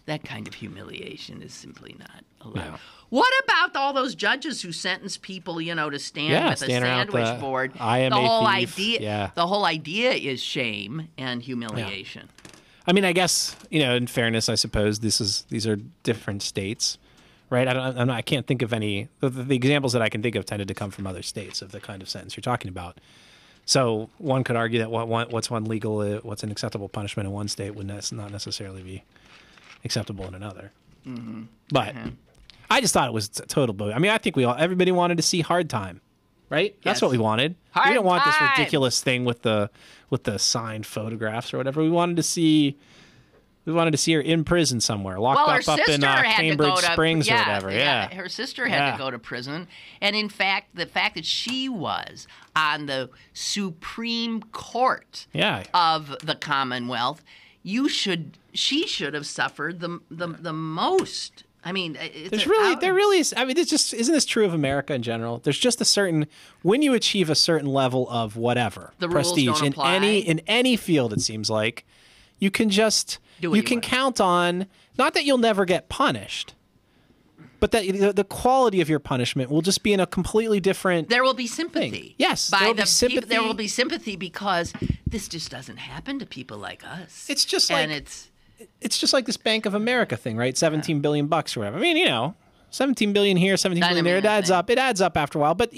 that kind of humiliation is simply not allowed. Yeah. What about all those judges who sentence people, to stand with a sandwich board? I am the whole a thief. idea. The whole idea is shame and humiliation. Yeah. I mean, I guess in fairness, I suppose these are different states, right? I can't think of any. The examples that I can think of tended to come from other states of the kind of sentence you're talking about. So one could argue that what's an acceptable punishment in one state would not necessarily be acceptable in another. Mm-hmm. But I just thought it was a total boat. I mean, I think everybody wanted to see Hard Time, right? That's what we wanted. We didn't want this ridiculous thing with the signed photographs or whatever. We wanted to see her in prison somewhere, locked up in Cambridge Springs or whatever. Yeah, her sister had to go to prison, and in fact, the fact that she was on the Supreme Court of the Commonwealth, she should have suffered the most. I mean, there really is. I mean, isn't this true of America in general? There's just a certain, when you achieve a certain level of whatever the prestige rules don't apply. in any field, it seems like you can just count on, not that you'll never get punished, but that the quality of your punishment will just be in a completely different. There will be sympathy. Thing. Yes, there will be sympathy. There will be sympathy because this just doesn't happen to people like us. It's just like it's just like this Bank of America thing, right? $17 billion or whatever. I mean, $17 billion here, $17 billion there. It adds up. It adds up after a while. But,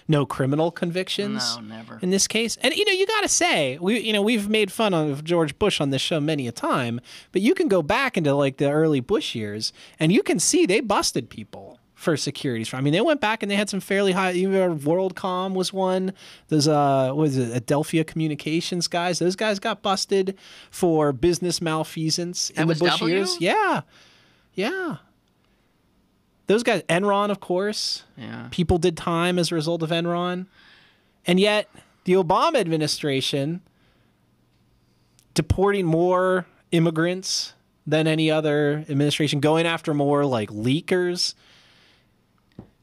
no criminal convictions. No, never. In this case. And, you got to say, we've made fun of George Bush on this show many a time. But you can go back into, like, the early Bush years, and you can see they busted people for securities. I mean, they went back and they had some fairly high. WorldCom was one. Those Adelphia Communications guys. Those guys got busted for business malfeasance in the Bush years. Yeah. Those guys, Enron, of course. Yeah. People did time as a result of Enron. And yet, the Obama administration deporting more immigrants than any other administration, going after more like leakers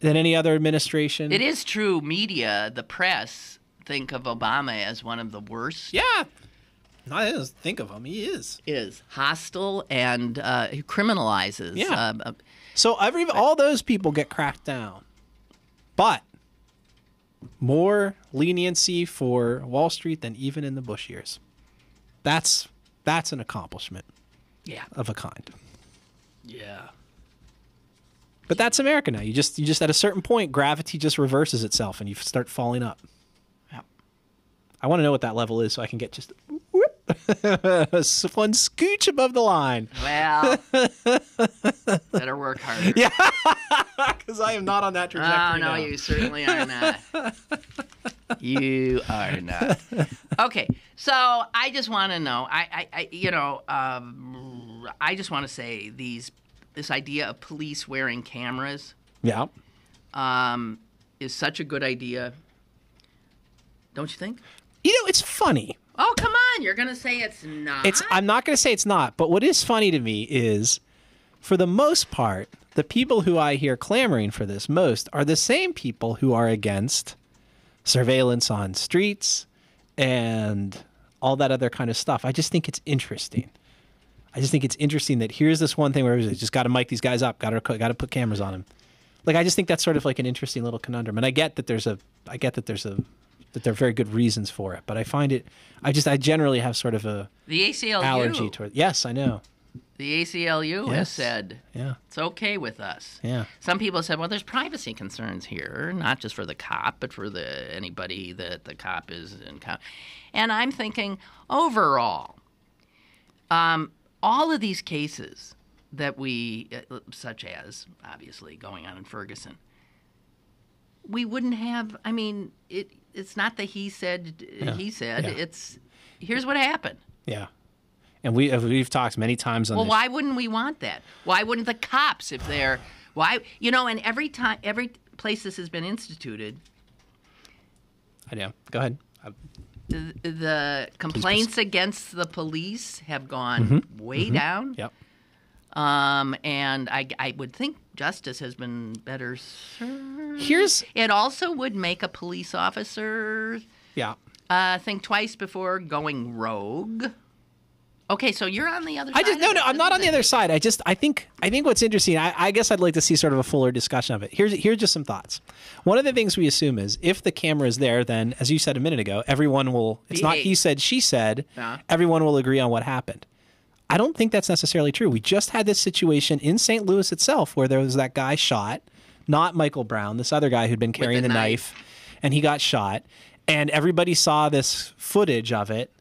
than any other administration. It is true. Media, the press, think of Obama as one of the worst. Yeah. Not as think of him. He is. Is hostile and he criminalizes. Yeah. So all those people get cracked down. But more leniency for Wall Street than even in the Bush years. That's an accomplishment. Yeah. Of a kind. Yeah. But that's America now. You just at a certain point, gravity just reverses itself and you start falling up. Yeah. I want to know what that level is so I can get just one scooch above the line. Well, better work harder. Yeah, because I am not on that trajectory. Oh, no, now. you certainly are not. You are not. Okay, so I just want to know. I just want to say this idea of police wearing cameras. Yeah. Is such a good idea. Don't you think? It's funny. Oh, come on. You're going to say it's not? I'm not going to say it's not, but what is funny to me is, for the most part, the people who I hear clamoring for this most are the same people who are against surveillance on streets and all that other kind of stuff. I just think it's interesting. That here's this one thing where we just got to mic these guys up, got to put cameras on them. Like, I just think that's sort of like an interesting little conundrum. And I get that that there are very good reasons for it, but I find it. I generally have sort of a the ACLU allergy toward. Yes, I know. The ACLU has said it's okay with us. Yeah. Some people said, well, there's privacy concerns here, not just for the cop, but for anybody that the cop is in. And I'm thinking, overall, all of these cases that such as obviously going on in Ferguson, we wouldn't have. I mean, it's not that he said. Yeah. It's here's what happened. Yeah. And we've talked many times on this. Well, why wouldn't we want that? Why wouldn't the cops, if they're and every place this has been instituted, I know. Go ahead. the complaints against the police have gone way down. Yep. And I would think justice has been better served. It also would make a police officer think twice before going rogue. Okay, so you're on the other side. I'm not on the other side. I think what's interesting, I guess I'd like to see sort of a fuller discussion of it. Here's just some thoughts. One of the things we assume is if the camera is there, then, as you said a minute ago, everyone will, it's not he said, she said, everyone will agree on what happened. I don't think that's necessarily true. We just had this situation in St. Louis itself where there was that guy shot, not Michael Brown, this other guy who'd been carrying the knife, and he got shot. And everybody saw this footage of it,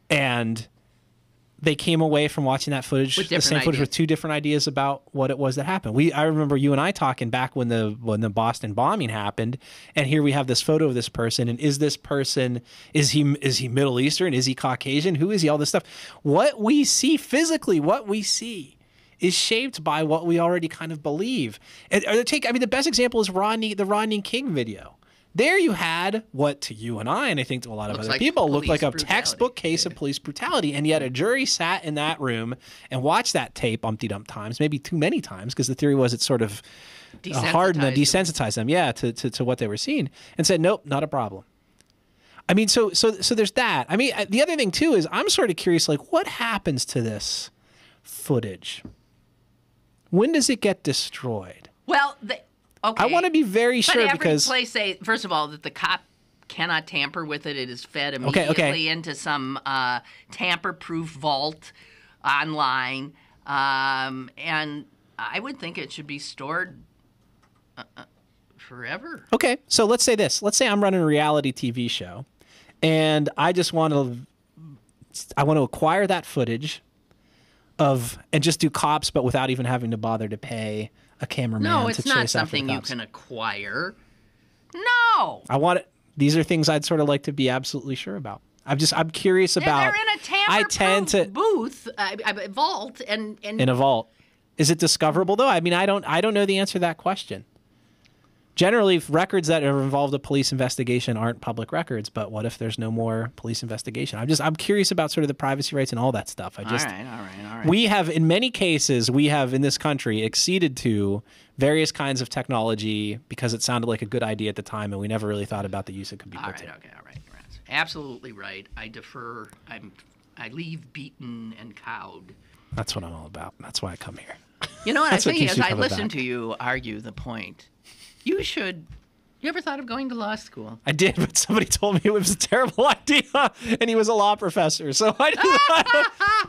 and they came away from watching that footage, the same footage, with two different ideas about what it was that happened. I remember you and I talking back when the Boston bombing happened, and here we have this photo of this person, and is this person, is he Middle Eastern? Is he Caucasian? Who is he? All this stuff. What we see physically, what we see is shaped by what we already kind of believe. The best example is the Rodney King video. There you had what, to you and I, and I think to a lot of other people, looked like a textbook case of police brutality, and yet a jury sat in that room and watched that tape umpty-dump times, maybe too many times, because the theory was it sort of hardened and desensitized them, to what they were seeing, and said, nope, not a problem. I mean, so there's that. I mean, the other thing, too, is I'm sort of curious, like, what happens to this footage? When does it get destroyed? Well, okay. I want to be very sure because place say, first of all, that the cop cannot tamper with it. It is fed immediately into some tamper-proof vault online, and I would think it should be stored forever. Okay, so let's say this. Let's say I'm running a reality TV show, and I just want to acquire that footage and just do cops, but without even having to bother to pay a cameraman to chase after the cops. No, it's not something you can acquire. No. I want it. These are things I'd sort of like to be absolutely sure about. I'm curious about. They're in a tamper-proof booth, vault, and in a vault. Is it discoverable though? I mean, I don't know the answer to that question. Generally, records that have involved a police investigation aren't public records. But what if there's no more police investigation? I'm curious about sort of the privacy rights and all that stuff. All right. We have, in many cases, in this country acceded to various kinds of technology because it sounded like a good idea at the time, and we never really thought about the use it could be put to. All right. Absolutely right. I defer. I leave beaten and cowed. That's what I'm all about. That's why I come here. You know what I think is I listen to you argue the point. You ever thought of going to law school? I did, but somebody told me it was a terrible idea, and he was a law professor. So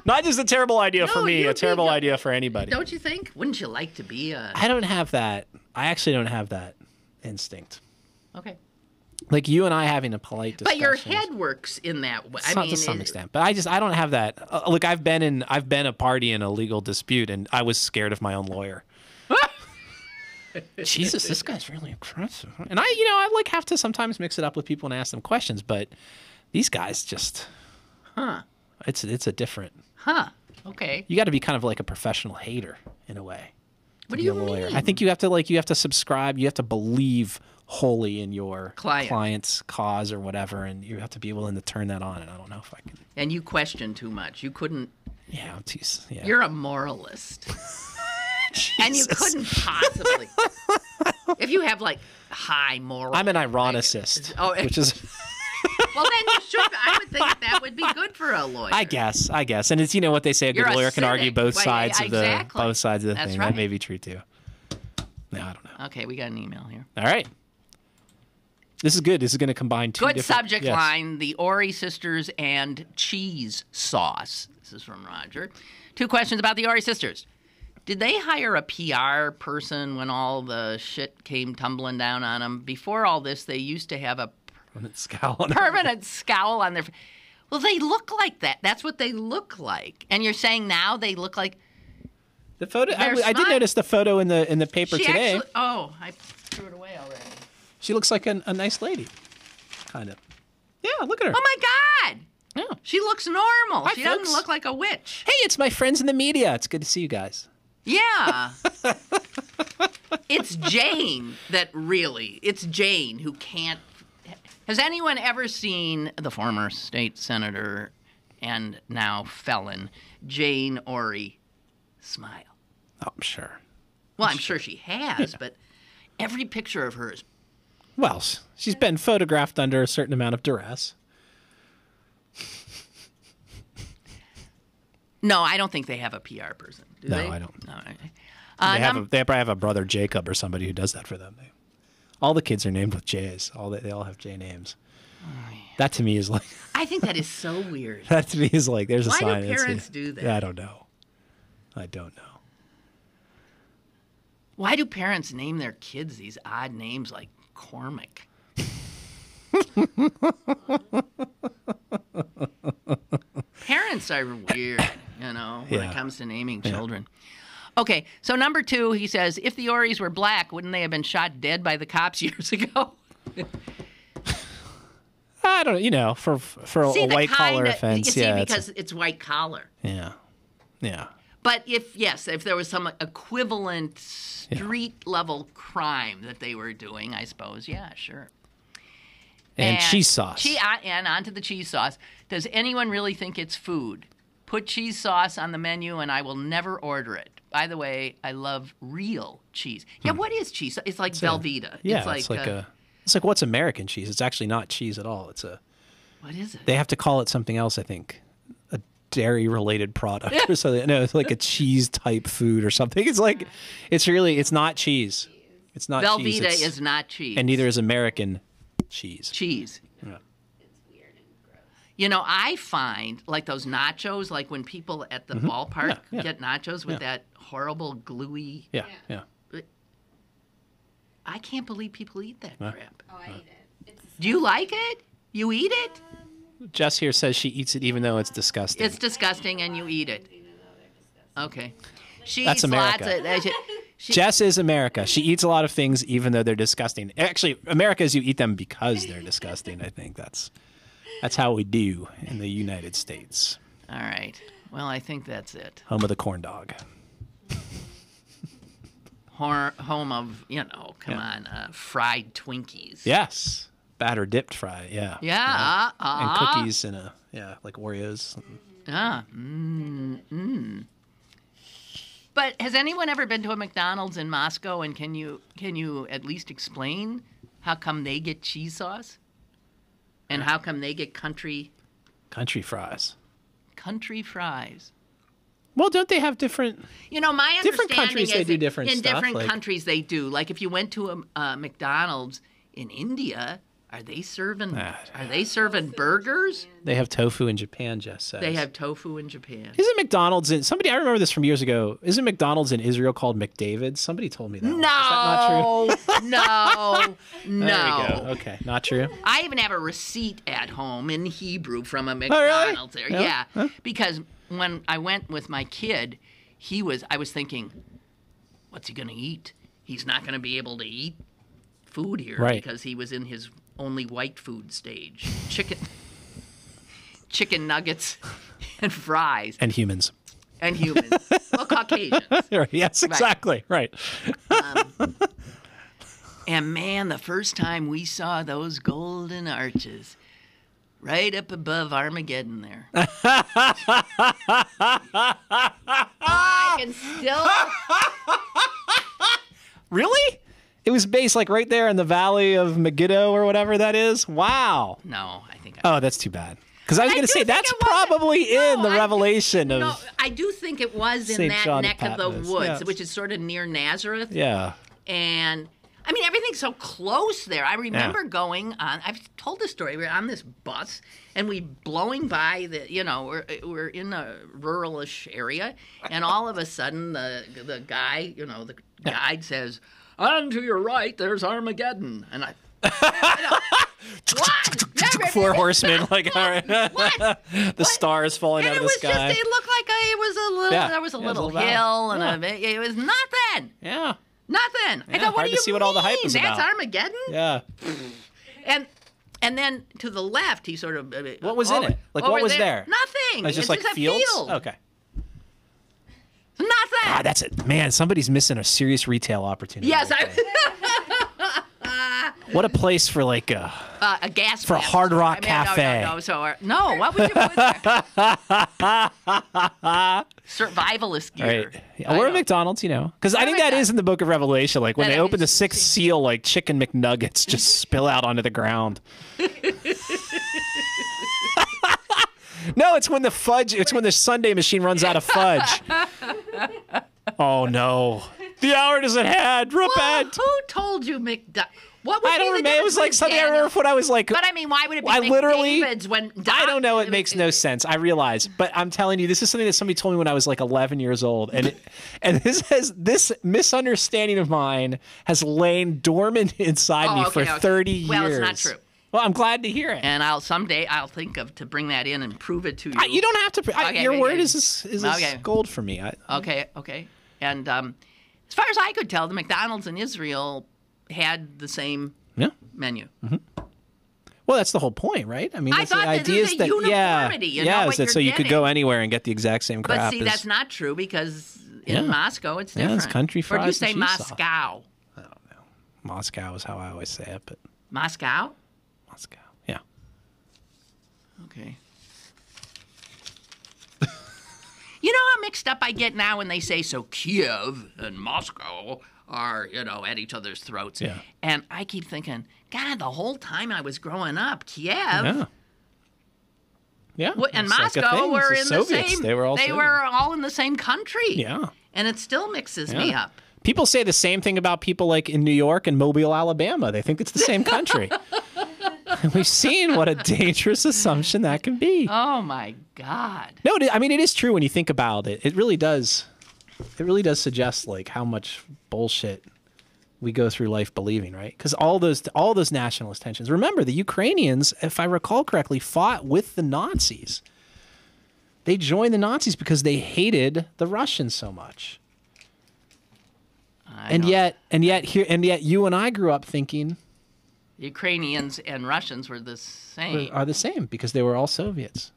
not just a terrible idea for me, a terrible idea for anybody. Don't you think? Wouldn't you like to be a... I don't have that. I actually don't have that instinct. Okay. Like you and I having a polite discussion. But your head works in that way. To some extent. But I don't have that. Look, I've been a party in a legal dispute, and I was scared of my own lawyer. Jesus, this guy's really impressive. And I like have to sometimes mix it up with people and ask them questions, but these guys just, it's a different. Okay. You got to be kind of like a professional hater in a way. What do you mean? I think you have to subscribe. You have to believe wholly in your client's cause or whatever, and you have to be willing to turn that on. And I don't know if I can. And you question too much. You couldn't. Yeah, yeah. You're a moralist. And you couldn't possibly. If you have like high moral. I'm an ironicist. Which is. Well, then you should. I would think that would be good for a lawyer. I guess, and it's what they say: a good lawyer can argue both sides of the thing. Right. That may be true too. No, I don't know. Okay, we got an email here. All right. This is good. This is going to combine two. Good subject line: the Ori sisters and cheese sauce. This is from Roger. 2 questions about the Ori sisters. Did they hire a PR person when all the shit came tumbling down on them? Before all this, they used to have a permanent scowl on their face. Well, they look like that. That's what they look like. And you're saying now they look like the photo. I did notice the photo in the paper today. I threw it away already. She looks like a nice lady, kind of. Yeah, look at her. Oh my God! Yeah, she looks normal. Hi, she folks. doesn't look like a witch. Hey, it's my friends in the media. It's good to see you guys. Yeah. It's Jane it's Jane who can't. Has anyone ever seen the former state senator and now felon, Jane Ori, smile? Oh, I'm sure. Well, I'm sure she has, but every picture of her is. Well, she's been photographed under a certain amount of duress. No, I don't think they have a PR person. Do they? No, I don't. No. They probably have a brother Jacob or somebody who does that for them. All the kids are named with J's. They all have J names. Oh, yeah. That to me is like. I think that is so weird. That to me is like there's a sign. Why do parents do that? I don't know. Why do parents name their kids these odd names like Cormac? Parents are weird, when it comes to naming children. Okay, so number 2, he says, if the Oris were black, wouldn't they have been shot dead by the cops years ago? I don't, for a white collar offense. Because it's white collar. Yeah. But if there was some equivalent street level crime that they were doing, I suppose, sure. And cheese sauce. And onto the cheese sauce. Does anyone really think it's food? Put cheese sauce on the menu and I will never order it. By the way, I love real cheese. Yeah, what is cheese? It's like Velveeta. It's like what's American cheese? It's actually not cheese at all. What is it? They have to call it something else, I think. A dairy-related product or something. No, it's like a cheese-type food or something. It's like, it's not cheese. It's not cheese. Velveeta is not cheese. And neither is American cheese. Cheese. Yeah. It's weird and gross. You know, I find like those nachos, like when people at the ballpark get nachos with that horrible gluey. Yeah. I can't believe people eat that crap. Oh, I eat it. Do you like it? You eat it? Jess here says she eats it even though it's disgusting. It's disgusting, and you eat it. Okay. She That's eats America. lots of. Jess is America. She eats a lot of things even though they're disgusting. Actually, America is you eat them because they're disgusting. I think that's how we do in the United States. All right. Well, I think that's it. Home of the corn dog. Home of, come on, fried Twinkies. Yes. Batter dipped fry, yeah. Yeah. And cookies and like Oreos. But has anyone ever been to a McDonald's in Moscow, and can you at least explain how come they get cheese sauce? And how come they get country fries? Country fries. Well, don't they have different? My different understanding countries is they do different in stuff. different countries they do. Like if you went to a McDonald's in India, are they serving burgers? They have tofu in Japan, Jess says. They have tofu in Japan. Isn't McDonald's in somebody? I remember this from years ago. Isn't McDonald's in Israel called McDavid's? Somebody told me that. No, is that not true? no. There we go. Okay, not true. I even have a receipt at home in Hebrew from a McDonald's there. Oh, really? Yeah, Huh? because when I went with my kid, I was thinking, what's he going to eat? He's not going to be able to eat food here because he was in his only white food stage. Chicken nuggets and fries. And humans. Well, Caucasians. Yes, exactly. Right. And man, the first time we saw those golden arches right up above Armageddon there. I can still... Really? It was based like right there in the valley of Megiddo or whatever that is? Wow. No, I think... Oh, that's too bad. Because I was going to say, that's probably in the Revelation of... No, I do think it was in St. that John neck of the Patmos. woods, Yes. which is sort of near Nazareth. Yeah. And... I mean, everything's so close there. I remember going on, I've told this story, we were on this bus, and we blowing by we're in a ruralish area, and all of a sudden the guy, the guide says, "On to your right, there's Armageddon." And what? 4 horsemen, like, all right. What? The stars falling out of the sky. It looked like it was a little, there was a little hill, and it was nothing. Yeah. Nothing. Yeah, I thought, what hard do to you see what all the hype was That's about. Armageddon? Yeah. And then to the left, he sort of... What was in it? Like, what was there? Nothing. It's just it's like a fields? field. Okay. Nothing. That's it. Man, somebody's missing a serious retail opportunity. Yes, What a place for like a gas for a plant. Hard Rock Cafe. No, what would you put there? Survivalist gear. Right. Yeah, or a McDonald's, because I think that is in the Book of Revelation. Like when they open the 6th seal, like chicken McNuggets just spill out onto the ground. No, it's when the Sunday machine runs out of fudge. Oh no. The hour is at hand. Repent. Who told you McDonald's? What would I don't remember. It was like something I remember when I was like. But I mean, why would it be McDavid's when? I don't know. It makes no sense. I realize, but I'm telling you, this is something that somebody told me when I was like 11 years old, and this misunderstanding of mine has lain dormant inside me for 30 years. Well, it's not true. Well, I'm glad to hear it. And someday I'll think of to bring that in and prove it to you. You don't have to. Your word is gold for me. Okay. And as far as I could tell, the McDonald's in Israel had the same menu. Mm-hmm. Well, that's the whole point, right? I mean, I thought the idea is that uniformity, is that so you could go anywhere and get the exact same crap. But see, that's not true because in Moscow it's different. Yeah, it's country fries. Or do you say and Moscow? I don't know. Moscow is how I always say it, but Moscow. Moscow, yeah. Okay. You know how mixed up I get now when they say so Kiev and Moscow are, at each other's throats. Yeah. And I keep thinking, God, the whole time I was growing up, Kiev and Moscow were in the same. They were all in the same country. Yeah. And it still mixes me up. People say the same thing about people like in New York and Mobile, Alabama. They think it's the same country. We've seen what a dangerous assumption that can be. Oh, my God. No, I mean, it is true when you think about it. It really does. It really does suggest like how much bullshit we go through life believing, right? Because all those nationalist tensions. Remember, the Ukrainians, if I recall correctly, fought with the Nazis. They joined the Nazis because they hated the Russians so much. And yet you and I grew up thinking Ukrainians and Russians were the same. Are the same because they were all Soviets.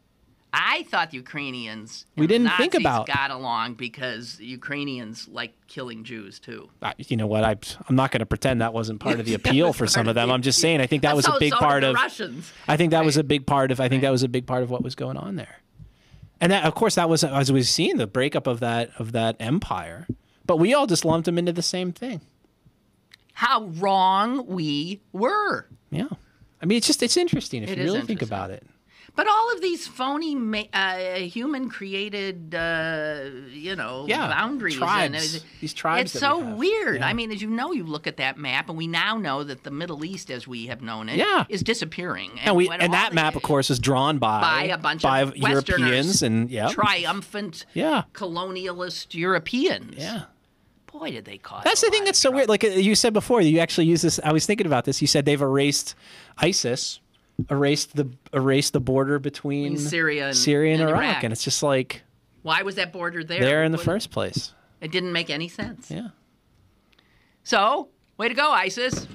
I thought Ukrainians and we didn't Nazis think about got along because Ukrainians like killing Jews too. You know what? I'm not going to pretend that wasn't part of the appeal for some of them. I'm just saying I think that was a big part of Russians. I think that was a big part of that was a big part of what was going on there. And that, of course, that was, as we've seen, the breakup of that empire. But we all just lumped them into the same thing. How wrong we were. Yeah. I mean, it's interesting if you really think about it. But all of these phony human-created, boundaries. Tribes. These tribes. It's so weird. Yeah. I mean, as you know, you look at that map, and we now know that the Middle East, as we have known it, is disappearing. And that map, of course, is drawn by a bunch of Europeans and triumphant colonialist Europeans. Yeah. Boy, did they cause That's the thing that's so weird. Like you said before, you actually use this. I was thinking about this. You said they've erased ISIS. Erased the border between Syria and Iraq, and it's just like, why was that border there in the first place? It didn't make any sense. Yeah. So, way to go, ISIS.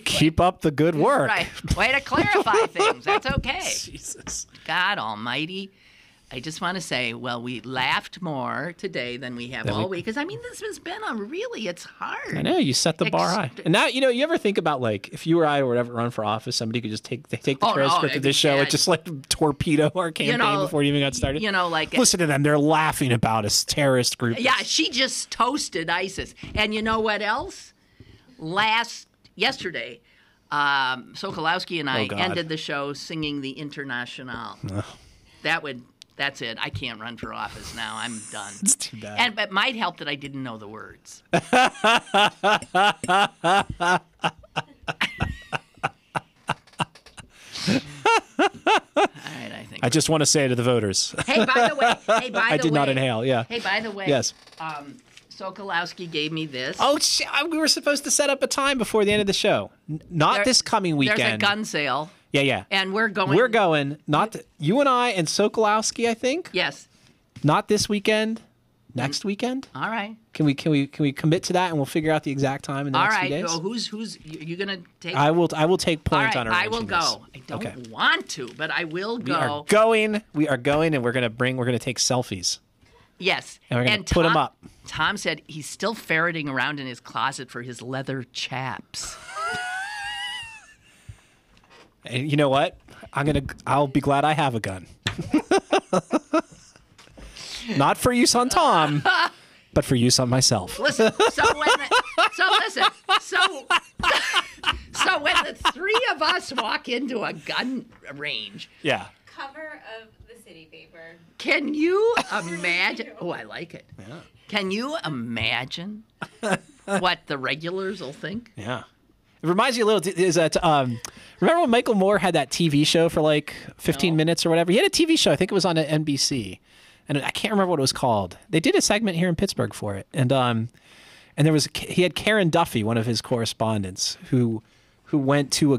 Keep up the good work. Right. Way to clarify things. That's okay. Jesus. God Almighty. I just want to say, well, we laughed more today than we have all week. Because, I mean, this has been it's hard. I know, you set the bar high. And now, you ever think about, like, if you or I or whatever run for office, somebody could just take the transcript of this show and just, like, torpedo our campaign before it even got started? Listen to them. They're laughing about us, terrorist group. Yeah, she just toasted ISIS. And you know what else? Yesterday, Sokolowski and I ended the show singing the Internationale. That's it. I can't run for office now. I'm done. It's too bad. And it might help that I didn't know the words. All right, I think. I just want to say to the voters. Hey, by the way. I did not inhale. Yeah. Hey, by the way. Yes. Sokolowski gave me this. Oh, shit. We were supposed to set up a time before the end of the show. Not this coming weekend. There's a gun sale. Yeah. And we're going. We're going. You and I and Sokolowski, I think. Yes. Not this weekend. Next weekend. All right. Can we commit to that and we'll figure out the exact time in the next few days? All right. So who's you gonna take? I will take point on I will go. I don't want to, but I will go. We are going, and we're gonna take selfies. Yes. And we're gonna put them up. Tom said he's still ferreting around in his closet for his leather chaps. And you know what? I'll be glad I have a gun. Not for use on Tom, but for use on myself. Listen. So when the three of us walk into a gun range, Cover of the city paper. Can you imagine? Oh, I like it. Yeah. Can you imagine what the regulars will think? Yeah. It reminds you a little. Is that remember when Michael Moore had that TV show for like 15 minutes or whatever? He had a TV show. I think it was on NBC, and I can't remember what it was called. They did a segment here in Pittsburgh for it, and he had Karen Duffy, one of his correspondents, who went to a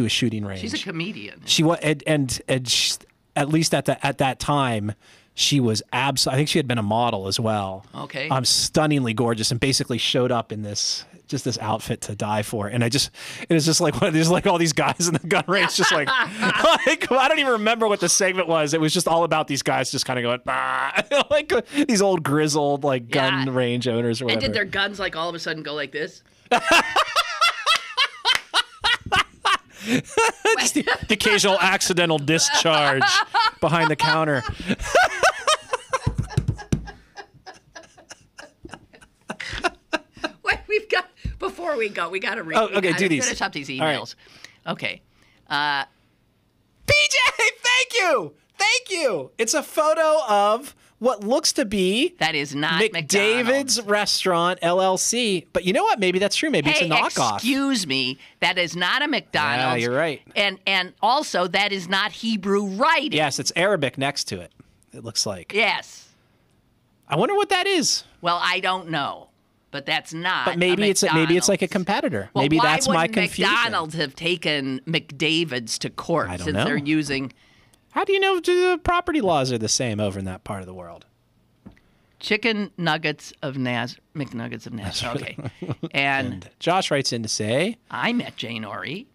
shooting range. She's a comedian. She was, and she, at least at that time, she was I think she had been a model as well. Okay. Stunningly gorgeous, and basically showed up in this outfit to die for. And it was just like there's like all these guys in the gun range, just like I don't even remember what the segment was. It was just all about these guys just kind of going like these old grizzled like gun range owners or whatever. And did their guns like all of a sudden go like this? Just the occasional accidental discharge behind the counter. Wait, before we go, we got to read. Oh, okay, do these. Finish up these emails. Right. Okay. PJ, thank you. It's a photo of what looks to be that is not McDavid's Restaurant LLC. But you know what? Maybe that's true. Maybe it's a knockoff. Excuse me. That is not a McDonald's. Yeah, you're right. And also, that is not Hebrew writing. Yes, it's Arabic next to it. It looks like. Yes. I wonder what that is. Well, I don't know. But that's not. But maybe it's like a competitor. Well, maybe that's my confusion. Why wouldn't McDonald's have taken McDavid's to court since know. they're using? How do you know the property laws are the same over in that part of the world? Chicken nuggets of McNuggets of Nazareth. Okay. And Josh writes in to say, I met Jane Orey.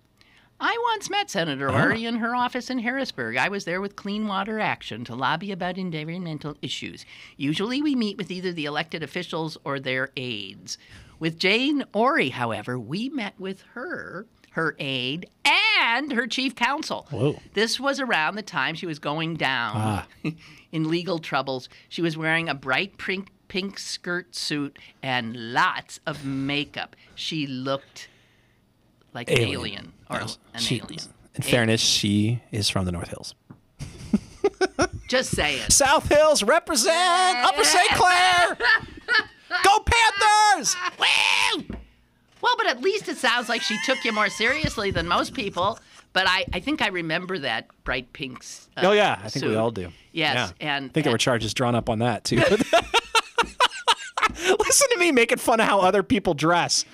I once met Senator Orey in her office in Harrisburg. I was there with Clean Water Action to lobby about environmental issues. Usually we meet with either the elected officials or their aides. With Jane Orey, however, we met with her aide, and her chief counsel. Whoa. This was around the time she was going down in legal troubles. She was wearing a bright pink skirt suit and lots of makeup. She looked like an alien. Or an alien. In fairness, she is from the North Hills. Just saying. South Hills represent Upper St. Clair. Go Panthers! Woo! Well, but at least it sounds like she took you more seriously than most people. But I think I remember that bright pink suit. Oh, yeah. I think we all do. Yes. Yeah. And I think there were charges drawn up on that, too. Listen to me making fun of how other people dress.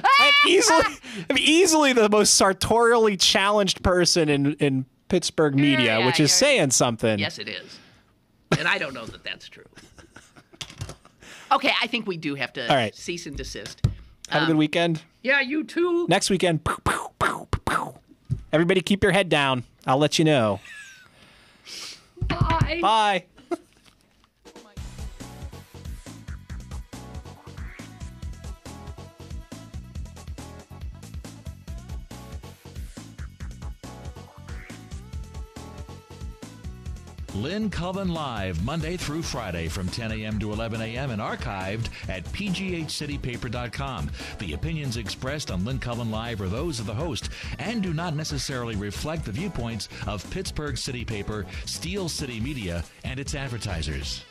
I'm easily the most sartorially challenged person in Pittsburgh media, which is saying something. Yes, it is. And I don't know that that's true. Okay, I think we do have to cease and desist. Have a good weekend. Yeah, you too. Next weekend, everybody keep your head down. I'll let you know. Bye. Bye. Lynn Cullen Live, Monday through Friday from 10 a.m. to 11 a.m. and archived at pghcitypaper.com. The opinions expressed on Lynn Cullen Live are those of the host and do not necessarily reflect the viewpoints of Pittsburgh City Paper, Steel City Media, and its advertisers.